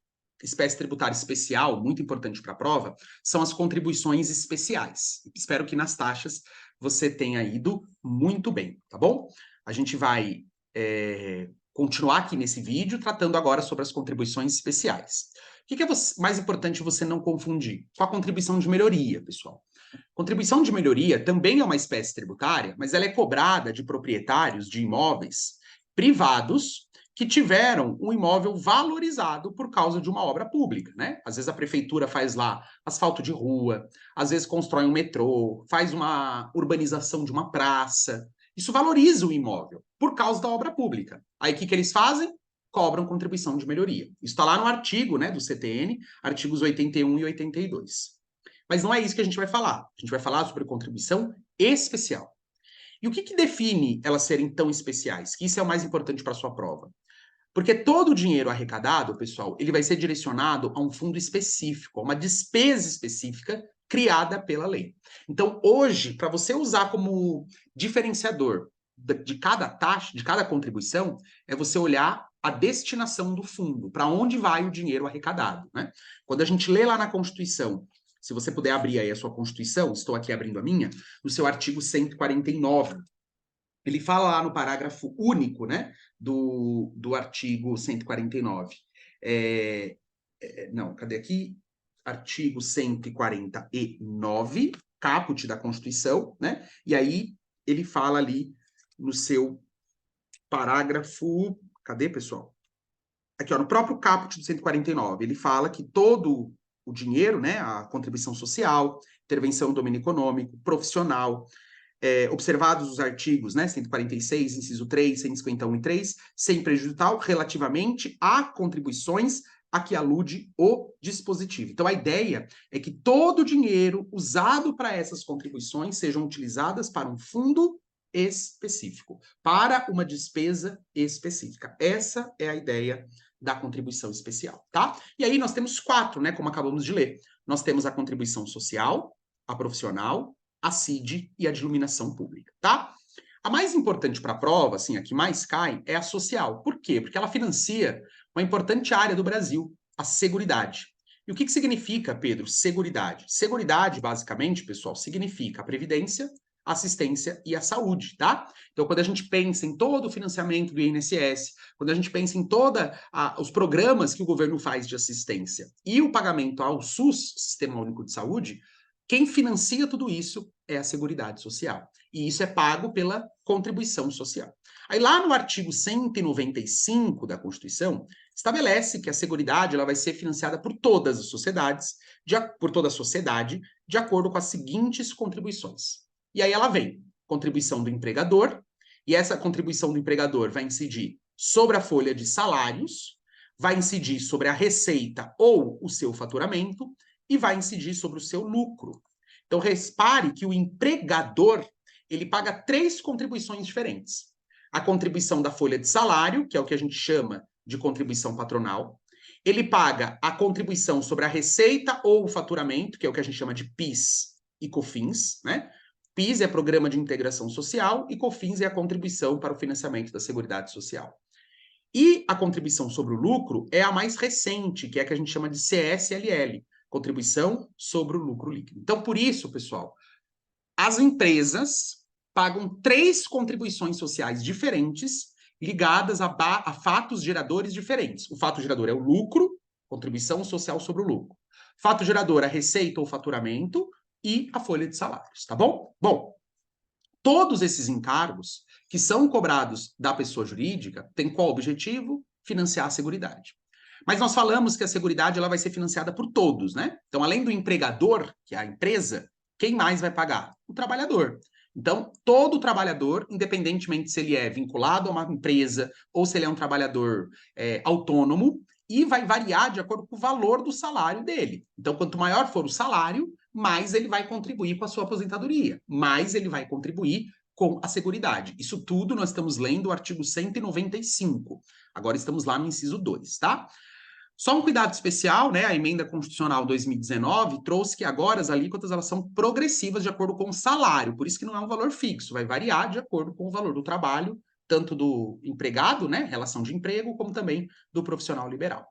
espécie tributária especial, muito importante para a prova, são as contribuições especiais. Espero que nas taxas você tenha ido muito bem, tá bom? A gente vai continuar aqui nesse vídeo, tratando agora sobre as contribuições especiais. O que é mais importante você não confundir? Com a contribuição de melhoria, pessoal. Contribuição de melhoria também é uma espécie tributária, mas ela é cobrada de proprietários de imóveis privados que tiveram um imóvel valorizado por causa de uma obra pública, né? Às vezes a prefeitura faz lá asfalto de rua, às vezes constrói um metrô, faz uma urbanização de uma praça. Isso valoriza o imóvel por causa da obra pública. Aí o que eles fazem? Cobram contribuição de melhoria. Isso está lá no artigo, né, do CTN, artigos 81 e 82. Mas não é isso que a gente vai falar. A gente vai falar sobre contribuição especial. E o que define elas serem tão especiais? Que isso é o mais importante para a sua prova. Porque todo o dinheiro arrecadado, pessoal, ele vai ser direcionado a um fundo específico, a uma despesa específica criada pela lei. Então, hoje, para você usar como diferenciador de cada taxa, de cada contribuição, é você olhar a destinação do fundo, para onde vai o dinheiro arrecadado, né? Quando a gente lê lá na Constituição, se você puder abrir aí a sua Constituição, estou aqui abrindo a minha, no seu artigo 149, ele fala lá no parágrafo único, né, do artigo 149. Não, cadê aqui? Artigo 149, caput da Constituição, né? E aí ele fala ali no seu parágrafo... Cadê, pessoal? Aqui, ó, no próprio caput do 149, ele fala que todo o dinheiro, né, a contribuição social, intervenção no domínio econômico, profissional, observados os artigos, né, 146, inciso 3, 151 e 3, sem prejuízo tal, relativamente a contribuições a que alude o dispositivo. Então, a ideia é que todo o dinheiro usado para essas contribuições sejam utilizadas para um fundo específico, para uma despesa específica. Essa é a ideia da contribuição especial, tá? E aí nós temos 4, né, como acabamos de ler. Nós temos a contribuição social, a profissional, a CID e a de iluminação pública, tá? A mais importante para a prova, assim, a que mais cai, é a social. Por quê? Porque ela financia uma importante área do Brasil, a Seguridade. E o que significa, Pedro, Seguridade? Seguridade, basicamente, pessoal, significa a previdência, a assistência e a saúde, tá? Então, quando a gente pensa em todo o financiamento do INSS, quando a gente pensa em todos os programas que o governo faz de assistência e o pagamento ao SUS, Sistema Único de Saúde, quem financia tudo isso é a Seguridade Social. E isso é pago pela contribuição social. Aí lá no artigo 195 da Constituição, estabelece que a Seguridade ela vai ser financiada por todas as sociedades, por toda a sociedade, de acordo com as seguintes contribuições. E aí ela vem, contribuição do empregador, e essa contribuição do empregador vai incidir sobre a folha de salários, vai incidir sobre a receita ou o seu faturamento, e vai incidir sobre o seu lucro. Então, repare que o empregador, ele paga 3 contribuições diferentes. A contribuição da folha de salário, que é o que a gente chama de contribuição patronal. Ele paga a contribuição sobre a receita ou o faturamento, que é o que a gente chama de PIS e COFINS, né? PIS é Programa de Integração Social e COFINS é a contribuição para o financiamento da Seguridade Social. E a contribuição sobre o lucro é a mais recente, que é a que a gente chama de CSLL, Contribuição sobre o Lucro Líquido. Então, por isso, pessoal, as empresas pagam 3 contribuições sociais diferentes ligadas a fatos geradores diferentes. O fato gerador é o lucro, contribuição social sobre o lucro. Fato gerador, a receita ou faturamento e a folha de salários, tá bom? Bom, todos esses encargos que são cobrados da pessoa jurídica têm qual objetivo? Financiar a Seguridade. Mas nós falamos que a Seguridade ela vai ser financiada por todos, né? Então, além do empregador, que é a empresa, quem mais vai pagar? O trabalhador. Então, todo trabalhador, independentemente se ele é vinculado a uma empresa ou se ele é um trabalhador autônomo, e vai variar de acordo com o valor do salário dele. Então, quanto maior for o salário, mais ele vai contribuir com a sua aposentadoria, mais ele vai contribuir com a Seguridade. Isso tudo nós estamos lendo o artigo 195. Agora estamos lá no inciso 2, tá? Só um cuidado especial, né? A Emenda Constitucional 2019 trouxe que agora as alíquotas elas são progressivas de acordo com o salário, por isso que não é um valor fixo, vai variar de acordo com o valor do trabalho, tanto do empregado, né? Relação de emprego, como também do profissional liberal.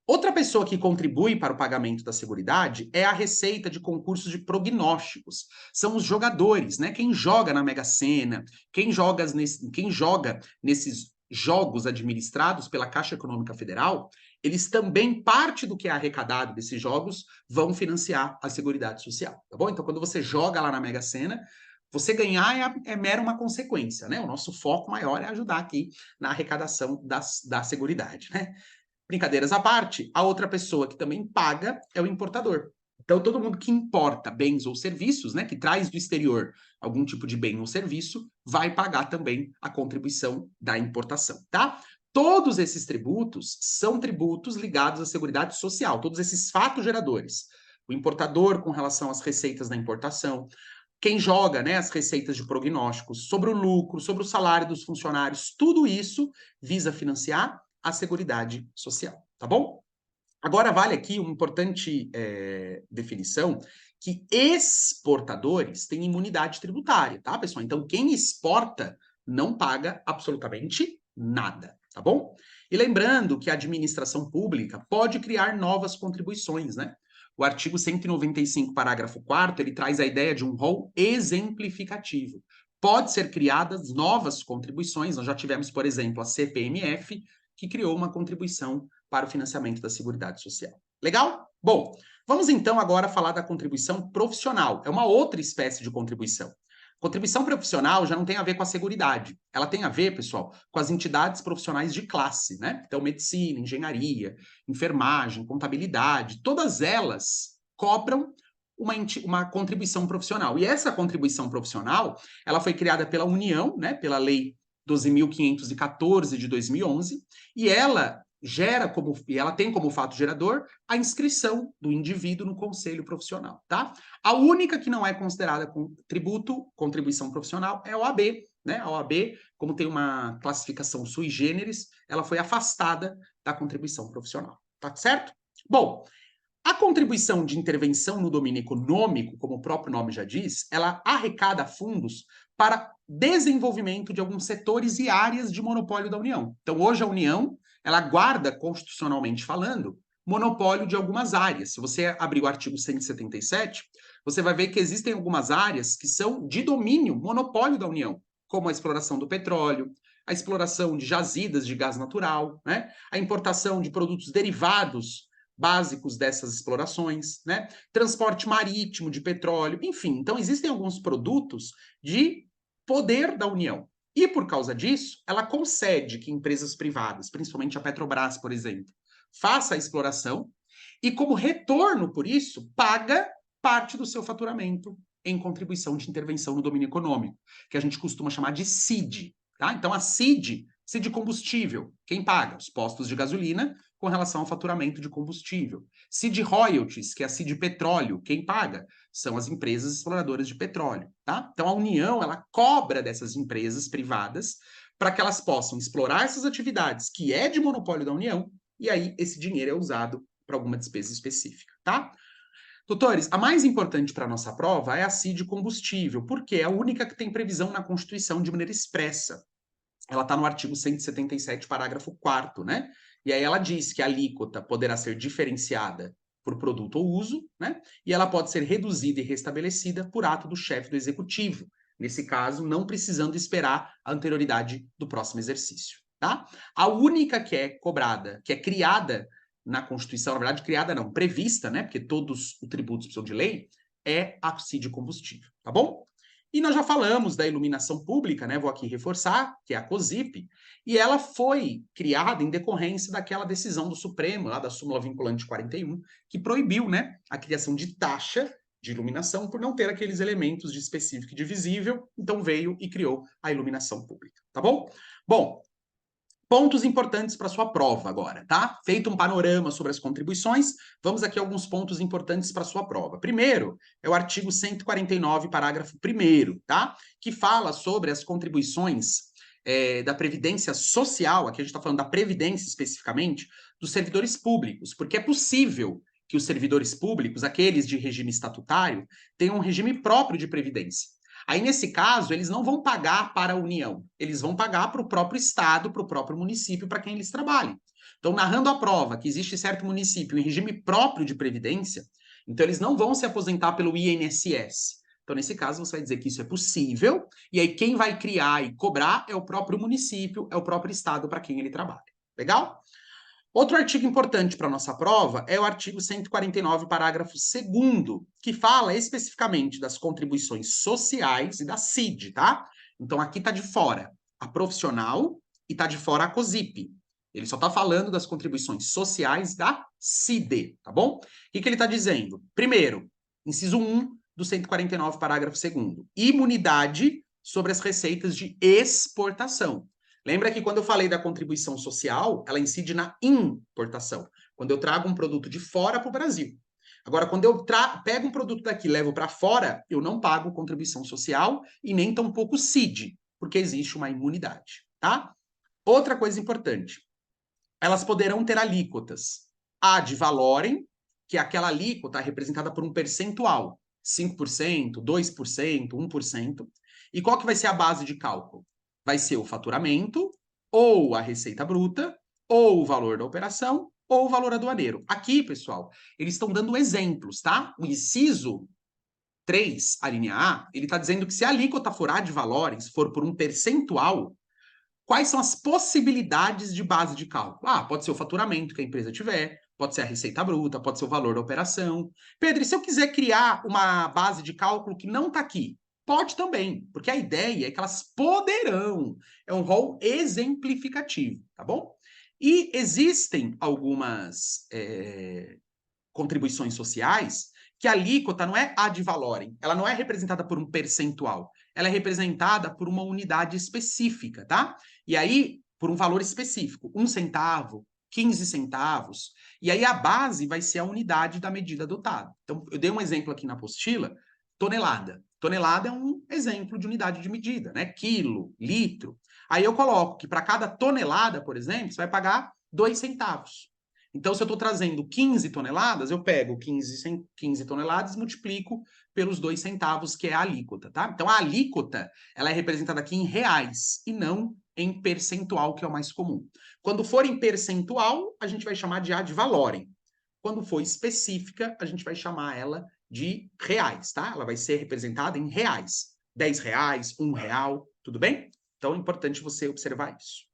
Outra pessoa que contribui para o pagamento da Seguridade é a receita de concursos de prognósticos. São os jogadores, né? Quem joga na Mega Sena, quem joga nesses jogos administrados pela Caixa Econômica Federal, eles também, parte do que é arrecadado desses jogos, vão financiar a Seguridade Social, tá bom? Então, quando você joga lá na Mega Sena, Você ganhar é mera uma consequência, né? O nosso foco maior é ajudar aqui na arrecadação da Seguridade, né? Brincadeiras à parte, a outra pessoa que também paga é o importador. Então, todo mundo que importa bens ou serviços, né, que traz do exterior algum tipo de bem ou serviço, vai pagar também a contribuição da importação, tá? Todos esses tributos são tributos ligados à Seguridade Social, todos esses fatos geradores. O importador com relação às receitas da importação, quem joga, né, as receitas de prognósticos, sobre o lucro, sobre o salário dos funcionários, tudo isso visa financiar a Seguridade Social, tá bom? Agora vale aqui uma importante definição, que exportadores têm imunidade tributária, tá, pessoal? Então, quem exporta não paga absolutamente nada, tá bom? E lembrando que a administração pública pode criar novas contribuições, né? O artigo 195, parágrafo 4º, ele traz a ideia de um rol exemplificativo. Pode ser criadas novas contribuições, nós já tivemos, por exemplo, a CPMF, que criou uma contribuição para o financiamento da Seguridade Social. Legal? Bom, vamos então agora falar da contribuição profissional. É uma outra espécie de contribuição. Contribuição profissional já não tem a ver com a Seguridade. Ela tem a ver, pessoal, com as entidades profissionais de classe, né? Então, medicina, engenharia, enfermagem, contabilidade, todas elas cobram uma contribuição profissional. E essa contribuição profissional, ela foi criada pela União, né? Pela Lei 12.514 de 2011, e ela tem como fato gerador a inscrição do indivíduo no conselho profissional, tá? A única que não é considerada contribuição profissional é a OAB, né? A OAB, como tem uma classificação sui generis, ela foi afastada da contribuição profissional, tá certo? Bom, a contribuição de intervenção no domínio econômico, como o próprio nome já diz, ela arrecada fundos para desenvolvimento de alguns setores e áreas de monopólio da União. Então, hoje a União, ela guarda, constitucionalmente falando, monopólio de algumas áreas. Se você abrir o artigo 177, você vai ver que existem algumas áreas que são de domínio, monopólio da União, como a exploração do petróleo, a exploração de jazidas de gás natural, né? A importação de produtos derivados básicos dessas explorações, né? Transporte marítimo de petróleo, enfim. Então, existem alguns produtos de poder da União. E, por causa disso, ela concede que empresas privadas, principalmente a Petrobras, por exemplo, faça a exploração e, como retorno por isso, paga parte do seu faturamento em contribuição de intervenção no domínio econômico, que a gente costuma chamar de CID. Tá? Então, a CID combustível, quem paga? Os postos de gasolina com relação ao faturamento de combustível. CID royalties, que é a CID petróleo, quem paga? São as empresas exploradoras de petróleo, tá? Então a União, ela cobra dessas empresas privadas para que elas possam explorar essas atividades que é de monopólio da União, e aí esse dinheiro é usado para alguma despesa específica, tá? Doutores, a mais importante para a nossa prova é a CID combustível, porque é a única que tem previsão na Constituição de maneira expressa. Ela está no artigo 177, parágrafo 4º, né? E aí ela diz que a alíquota poderá ser diferenciada por produto ou uso, né? E ela pode ser reduzida e restabelecida por ato do chefe do executivo. Nesse caso, não precisando esperar a anterioridade do próximo exercício, tá? A única que é cobrada, que é criada na Constituição, na verdade, criada não, prevista, né? Porque todos os tributos precisam de lei, é a CID combustível, tá bom? E nós já falamos da iluminação pública, né? Vou aqui reforçar, que é a COSIP, e ela foi criada em decorrência daquela decisão do Supremo, lá da súmula vinculante 41, que proibiu, né, a criação de taxa de iluminação por não ter aqueles elementos de específico e de visível, então veio e criou a iluminação pública, tá bom? Bom, pontos importantes para sua prova agora, tá? Feito um panorama sobre as contribuições, vamos aqui a alguns pontos importantes para sua prova. Primeiro, é o artigo 149, parágrafo 1º, tá? Que fala sobre as contribuições da Previdência Social, aqui a gente está falando da Previdência especificamente, dos servidores públicos, porque é possível que os servidores públicos, aqueles de regime estatutário, tenham um regime próprio de previdência. Aí, nesse caso, eles não vão pagar para a União, eles vão pagar para o próprio Estado, para o próprio município, para quem eles trabalhem. Então, narrando a prova que existe certo município em regime próprio de previdência, então eles não vão se aposentar pelo INSS. Então, nesse caso, você vai dizer que isso é possível, e aí quem vai criar e cobrar é o próprio município, é o próprio Estado para quem ele trabalha. Legal? Outro artigo importante para a nossa prova é o artigo 149, parágrafo 2º, que fala especificamente das contribuições sociais e da CID, tá? Então, aqui está de fora a profissional e está de fora a COSIP. Ele só está falando das contribuições sociais da CID, tá bom? O que ele está dizendo? Primeiro, inciso 1 do 149, parágrafo 2º, imunidade sobre as receitas de exportação. Lembra que quando eu falei da contribuição social, ela incide na importação, quando eu trago um produto de fora para o Brasil. Agora, quando eu pego um produto daqui e levo para fora, eu não pago contribuição social e nem tampouco CID, porque existe uma imunidade, tá? Outra coisa importante, elas poderão ter alíquotas ad valorem, que é aquela alíquota representada por um percentual, 5%, 2%, 1%. E qual que vai ser a base de cálculo? Vai ser o faturamento, ou a receita bruta, ou o valor da operação, ou o valor aduaneiro. Aqui, pessoal, eles estão dando exemplos, tá? O inciso 3, a linha A, ele está dizendo que se a alíquota for ad valorem, se for por um percentual, quais são as possibilidades de base de cálculo? Ah, pode ser o faturamento que a empresa tiver, pode ser a receita bruta, pode ser o valor da operação. Pedro, e se eu quiser criar uma base de cálculo que não está aqui? Pode também, porque a ideia é que elas poderão. É um rol exemplificativo, tá bom? E existem algumas contribuições sociais que a alíquota não é ad valorem, ela não é representada por um percentual, ela é representada por uma unidade específica, tá? E aí, por um valor específico, 1 centavo, 15 centavos, e aí a base vai ser a unidade da medida adotada. Então, eu dei um exemplo aqui na apostila, tonelada. Tonelada é um exemplo de unidade de medida, né? Quilo, litro. Aí eu coloco que para cada tonelada, por exemplo, você vai pagar 2 centavos. Então, se eu estou trazendo 15 toneladas, eu pego 15 toneladas e multiplico pelos 2 centavos, que é a alíquota, tá? Então, a alíquota, ela é representada aqui em reais e não em percentual, que é o mais comum. Quando for em percentual, a gente vai chamar de ad valorem. Quando for específica, a gente vai chamar ela de reais, tá? Ela vai ser representada em reais. 10 reais, R$1, tudo bem? Então, é importante você observar isso.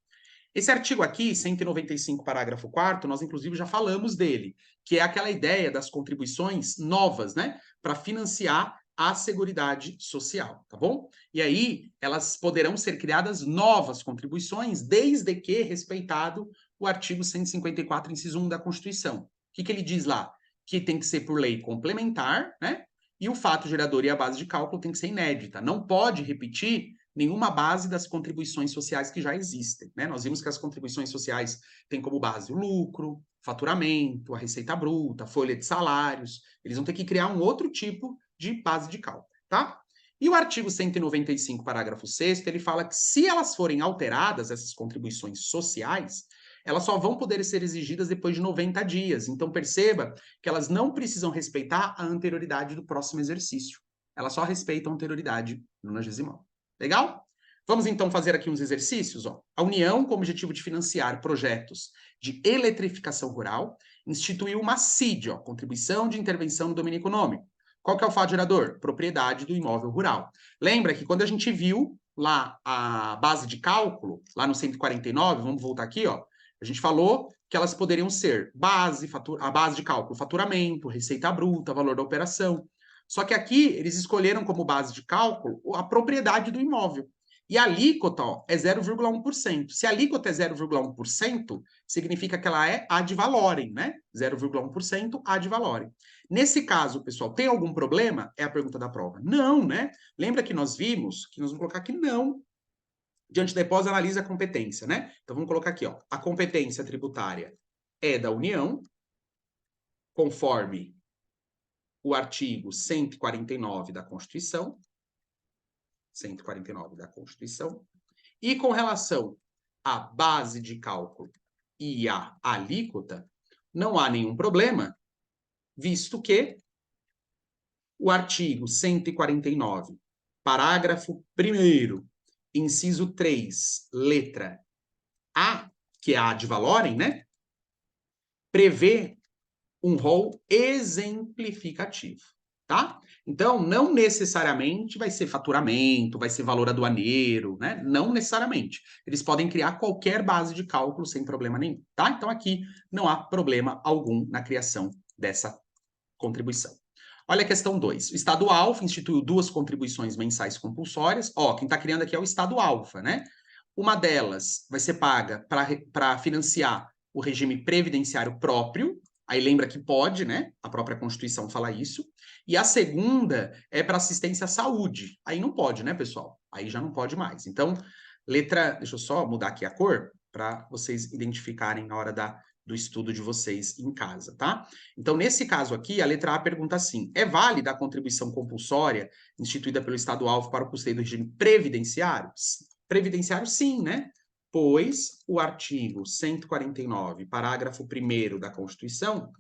Esse artigo aqui, 195, parágrafo 4º, nós inclusive já falamos dele, que é aquela ideia das contribuições novas, né, para financiar a Seguridade Social, tá bom? E aí, elas poderão ser criadas novas contribuições, desde que respeitado o artigo 154, inciso 1 da Constituição. O que ele diz lá? Que tem que ser por lei complementar, né? E o fato gerador e a base de cálculo tem que ser inédita. Não pode repetir nenhuma base das contribuições sociais que já existem, né? Nós vimos que as contribuições sociais têm como base o lucro, faturamento, a receita bruta, folha de salários. Eles vão ter que criar um outro tipo de base de cálculo, tá? E o artigo 195, parágrafo 6º, ele fala que se elas forem alteradas, essas contribuições sociais, elas só vão poder ser exigidas depois de 90 dias. Então, perceba que elas não precisam respeitar a anterioridade do próximo exercício. Elas só respeitam a anterioridade no 90º. Legal? Vamos então fazer aqui uns exercícios. Ó. A União, com o objetivo de financiar projetos de eletrificação rural, instituiu uma CID, ó, Contribuição de Intervenção no Domínio Econômico. Qual que é o fato gerador? Propriedade do imóvel rural. Lembra que quando a gente viu lá a base de cálculo, lá no 149, vamos voltar aqui, ó, a gente falou que elas poderiam ser a base de cálculo, faturamento, receita bruta, valor da operação. Só que aqui eles escolheram como base de cálculo a propriedade do imóvel. E a alíquota, ó, é 0,1%. Se a alíquota é 0,1%, significa que ela é ad valorem, né? 0,1% ad valorem. Nesse caso, pessoal, tem algum problema? É a pergunta da prova. Não, né? Lembra que nós vimos que nós vamos colocar que não. Diante da hipótese, analisa a competência, né? Então vamos colocar aqui, ó. A competência tributária é da União, conforme o artigo 149 da Constituição, 149 da Constituição, e com relação à base de cálculo e à alíquota, não há nenhum problema, visto que o artigo 149, parágrafo 1º, inciso 3, letra A, que é a ad valorem, né, prevê um rol exemplificativo. tá? Então, não necessariamente vai ser faturamento, vai ser valor aduaneiro, né? Não necessariamente. Eles podem criar qualquer base de cálculo sem problema nenhum, tá? Então, aqui não há problema algum na criação dessa contribuição. Olha a questão 2. O Estado Alfa instituiu 2 contribuições mensais compulsórias. Ó, quem está criando aqui é o Estado Alfa, né? Uma delas vai ser paga para financiar o regime previdenciário próprio. Aí lembra que pode, né? A própria Constituição fala isso. E a segunda é para assistência à saúde. Aí não pode, né, pessoal? Aí já não pode mais. Então, deixa eu só mudar aqui a cor para vocês identificarem na hora do estudo de vocês em casa, tá? Então, nesse caso aqui, a letra A pergunta assim: é válida a contribuição compulsória instituída pelo Estado Alfa para o custeio do regime previdenciário? Previdenciário, sim, né? Pois o artigo 149, parágrafo 1º da Constituição,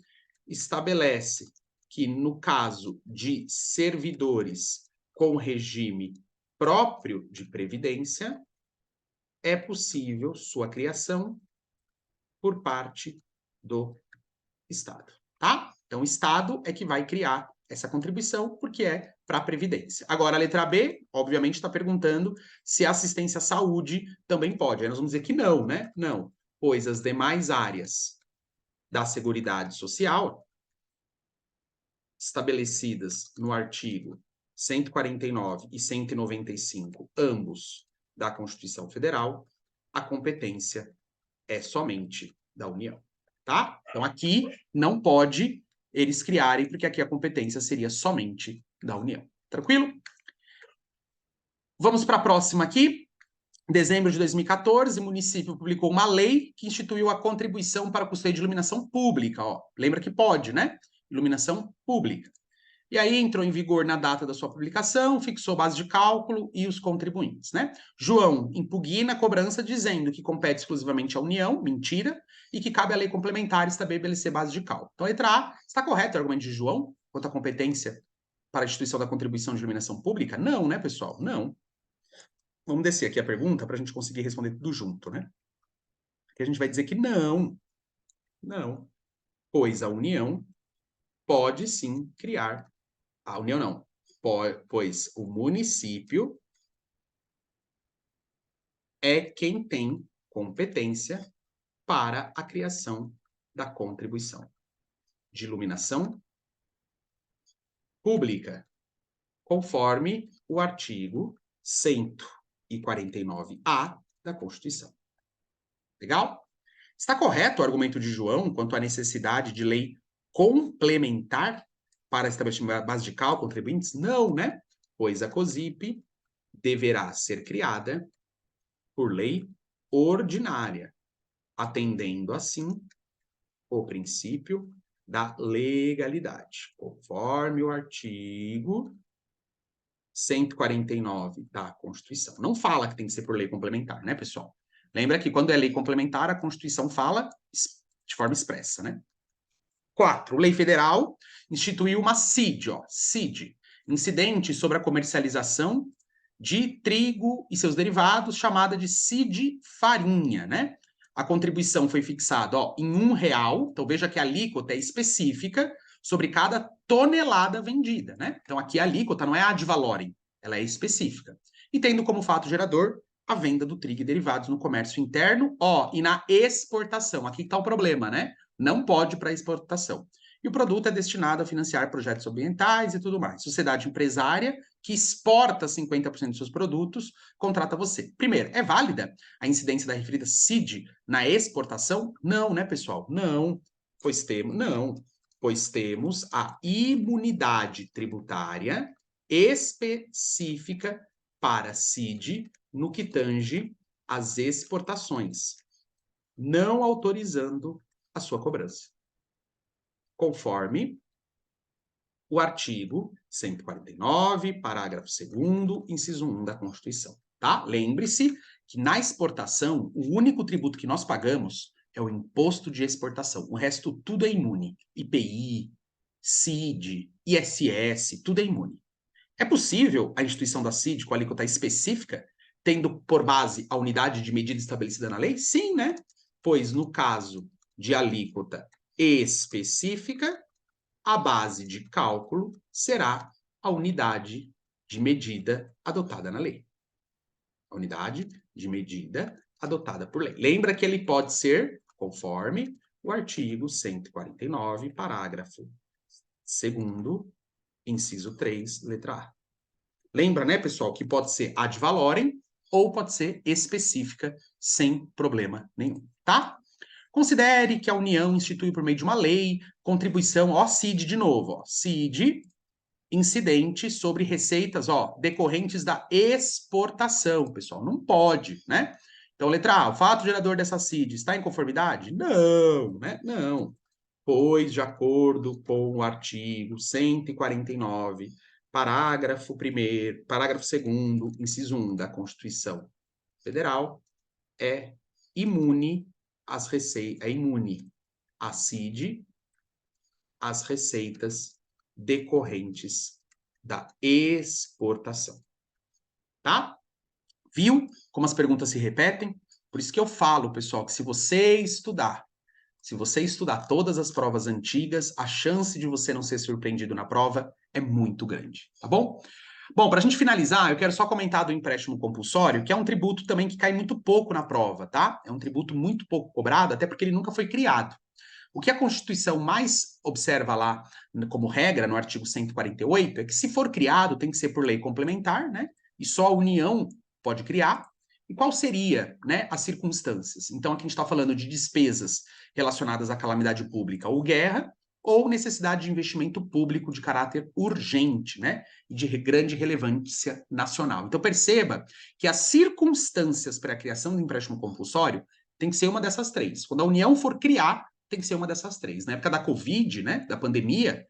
estabelece que, no caso de servidores com regime próprio de previdência, é possível sua criação por parte do Estado, tá? Então, o Estado é que vai criar essa contribuição, porque é para a Previdência. Agora, a letra B, obviamente, está perguntando se a assistência à saúde também pode. Aí nós vamos dizer que não, né? Não, pois as demais áreas da Seguridade Social, estabelecidas no artigo 149 e 195, ambos da Constituição Federal, a competência é somente da União, tá? Então, aqui não pode eles criarem, porque aqui a competência seria somente da União. Tranquilo? Vamos para a próxima aqui. Em dezembro de 2014, o município publicou uma lei que instituiu a contribuição para o custeio de iluminação pública. Ó. Lembra que pode, né? Iluminação pública. E aí entrou em vigor na data da sua publicação, fixou base de cálculo e os contribuintes, né? João impugna a cobrança dizendo que compete exclusivamente à União, mentira, e que cabe à lei complementar estabelecer base de cálculo. Então, letra A, está correto o argumento de João quanto à competência para a instituição da contribuição de iluminação pública? Não, né, pessoal? Não. Vamos descer aqui a pergunta para a gente conseguir responder tudo junto, né? Porque a gente vai dizer que não, não, pois a União pode sim criar. A União não, pois o município é quem tem competência para a criação da contribuição de iluminação pública, conforme o artigo 149-A da Constituição. Legal? Está correto o argumento de João quanto à necessidade de lei complementar para estabelecer a base de cálculo contribuintes? Não, né? Pois a COSIP deverá ser criada por lei ordinária, atendendo, assim, o princípio da legalidade, conforme o artigo 149 da Constituição. Não fala que tem que ser por lei complementar, né, pessoal? Lembra que quando é lei complementar, a Constituição fala de forma expressa, né? 4. Lei Federal instituiu uma CID, ó, CID, incidente sobre a comercialização de trigo e seus derivados, chamada de CID farinha, né? A contribuição foi fixada, ó, em R$1, então veja que a alíquota é específica sobre cada tonelada vendida, né? Então aqui a alíquota não é ad valorem, ela é específica. E tendo como fato gerador a venda do trigo e derivados no comércio interno, ó, e na exportação. Aqui está o problema, né? Não pode para exportação. E o produto é destinado a financiar projetos ambientais e tudo mais. Sociedade empresária que exporta 50% dos seus produtos, contrata você. Primeiro, é válida a incidência da referida CID na exportação? Não, né, pessoal? Não, pois temos a imunidade tributária específica para CID no que tange às exportações, não autorizando a sua cobrança, conforme o artigo 149, parágrafo 2º, inciso 1 da Constituição, tá? Lembre-se que na exportação, o único tributo que nós pagamos é o imposto de exportação. O resto tudo é imune. IPI, CID, ISS, tudo é imune. É possível a instituição da CID com alíquota específica, tendo por base a unidade de medida estabelecida na lei? Sim, né? Pois no caso de alíquota específica, a base de cálculo será a unidade de medida adotada na lei. A unidade de medida adotada por lei. Lembra que ele pode ser conforme o artigo 149, parágrafo 2º, inciso 3, letra A. Lembra, né, pessoal, que pode ser ad valorem ou pode ser específica, sem problema nenhum, tá? Considere que a União institui por meio de uma lei contribuição, ó, CID de novo, ó, CID, incidente sobre receitas, ó, decorrentes da exportação, pessoal, não pode, né? Então, letra A, o fato gerador dessa CID está em conformidade? Não, né? Não. Pois, de acordo com o artigo 149, parágrafo 1º, parágrafo 2º, inciso 1 da Constituição Federal, é imune a CID, as receitas decorrentes da exportação. Tá? Viu como as perguntas se repetem? Por isso que eu falo, pessoal, que se você estudar todas as provas antigas, a chance de você não ser surpreendido na prova é muito grande, tá bom? Bom, para a gente finalizar, eu quero só comentar do empréstimo compulsório, que é um tributo também que cai muito pouco na prova, tá? É um tributo muito pouco cobrado, até porque ele nunca foi criado. O que a Constituição mais observa lá como regra, no artigo 148, é que se for criado, tem que ser por lei complementar, né? E só a União pode criar. E qual seria, né, as circunstâncias? Então, aqui a gente está falando de despesas relacionadas à calamidade pública ou guerra, ou necessidade de investimento público de caráter urgente, né? E de grande relevância nacional. Então, perceba que as circunstâncias para a criação do empréstimo compulsório tem que ser uma dessas três. Quando a União for criar, tem que ser uma dessas três. Na época da Covid, né, da pandemia,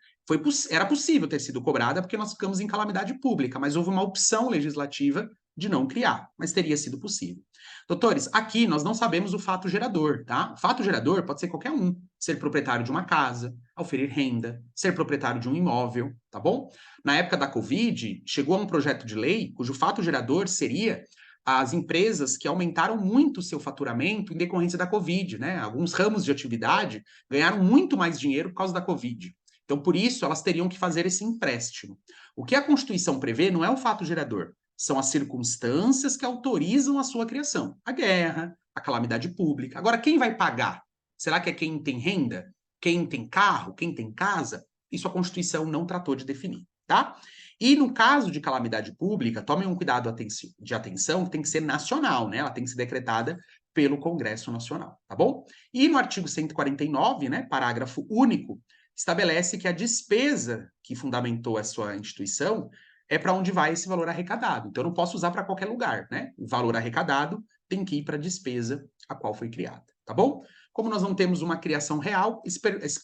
era possível ter sido cobrada porque nós ficamos em calamidade pública, mas houve uma opção legislativa de não criar, mas teria sido possível. Doutores, aqui nós não sabemos o fato gerador, tá? O fato gerador pode ser qualquer um, ser proprietário de uma casa, oferir renda, ser proprietário de um imóvel, tá bom? Na época da Covid, chegou a um projeto de lei cujo fato gerador seria as empresas que aumentaram muito o seu faturamento em decorrência da Covid, né? Alguns ramos de atividade ganharam muito mais dinheiro por causa da Covid. Então, por isso, elas teriam que fazer esse empréstimo. O que a Constituição prevê não é o fato gerador, são as circunstâncias que autorizam a sua criação. A guerra, a calamidade pública. Agora, quem vai pagar? Será que é quem tem renda? Quem tem carro? Quem tem casa? Isso a Constituição não tratou de definir, tá? E no caso de calamidade pública, tomem um cuidado de atenção, que tem que ser nacional, né? Ela tem que ser decretada pelo Congresso Nacional, tá bom? E no artigo 149, né, parágrafo único, estabelece que a despesa que fundamentou a sua instituição é para onde vai esse valor arrecadado. Então, eu não posso usar para qualquer lugar, né? O valor arrecadado tem que ir para a despesa a qual foi criada, tá bom? Como nós não temos uma criação real, esse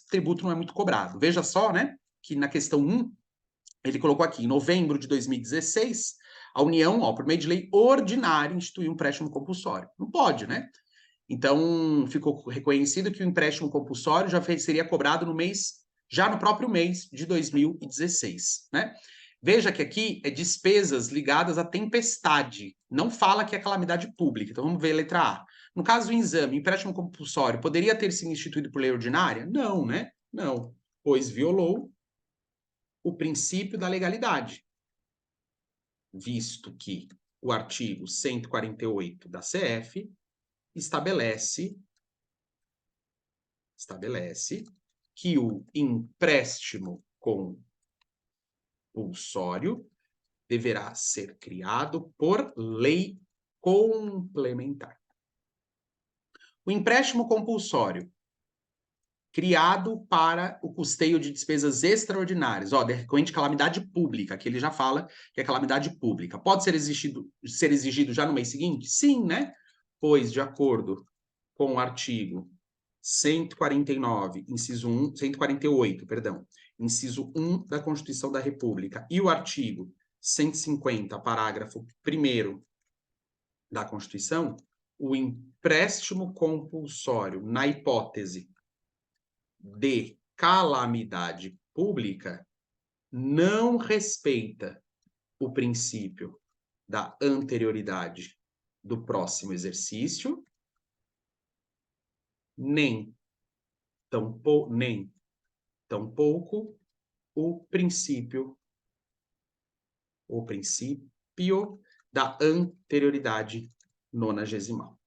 tributo não é muito cobrado. Veja só, né, que na questão 1, ele colocou aqui, em novembro de 2016, a União, ó, por meio de lei ordinária, instituiu um empréstimo compulsório. Não pode, né? Então, ficou reconhecido que o empréstimo compulsório seria cobrado já no próprio mês de 2016, né? Veja que aqui é despesas ligadas à tempestade. Não fala que é calamidade pública. Então, vamos ver a letra A. No caso do exame, empréstimo compulsório poderia ter sido instituído por lei ordinária? Não, né? Não, pois violou o princípio da legalidade, visto que o artigo 148 da CF estabelece que o empréstimo compulsório deverá ser criado por lei complementar. O empréstimo compulsório criado para o custeio de despesas extraordinárias, ó, decorrente de calamidade pública, que ele já fala que é calamidade pública. Pode ser exigido já no mês seguinte? Sim, né? Pois, de acordo com o artigo 149, inciso 1, 148, perdão, inciso 1 da Constituição da República e o artigo 150, parágrafo 1º da Constituição, o empréstimo compulsório, na hipótese de calamidade pública, não respeita o princípio da anterioridade do próximo exercício, nem tampouco o princípio da anterioridade nonagesimal,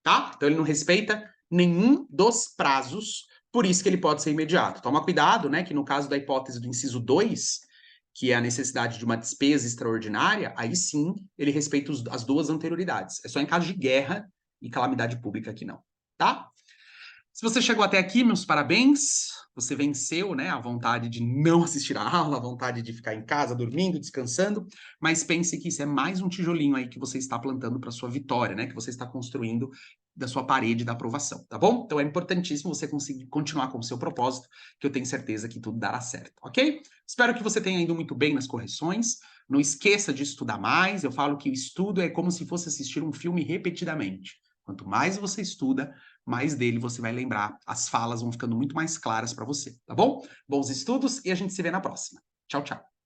tá? Então ele não respeita nenhum dos prazos, por isso que ele pode ser imediato. Toma cuidado, né, que no caso da hipótese do inciso 2, que é a necessidade de uma despesa extraordinária, aí sim ele respeita as duas anterioridades. É só em caso de guerra e calamidade pública que não, tá? Se você chegou até aqui, meus parabéns. Você venceu, né, a vontade de não assistir a aula, a vontade de ficar em casa dormindo, descansando, mas pense que isso é mais um tijolinho aí que você está plantando para sua vitória, né, que você está construindo da sua parede da aprovação, tá bom? Então é importantíssimo você conseguir continuar com o seu propósito, que eu tenho certeza que tudo dará certo, ok? Espero que você tenha ido muito bem nas correções. Não esqueça de estudar mais. Eu falo que o estudo é como se fosse assistir um filme repetidamente. Quanto mais você estuda, mais dele você vai lembrar. As falas vão ficando muito mais claras para você, tá bom? Bons estudos e a gente se vê na próxima. Tchau, tchau.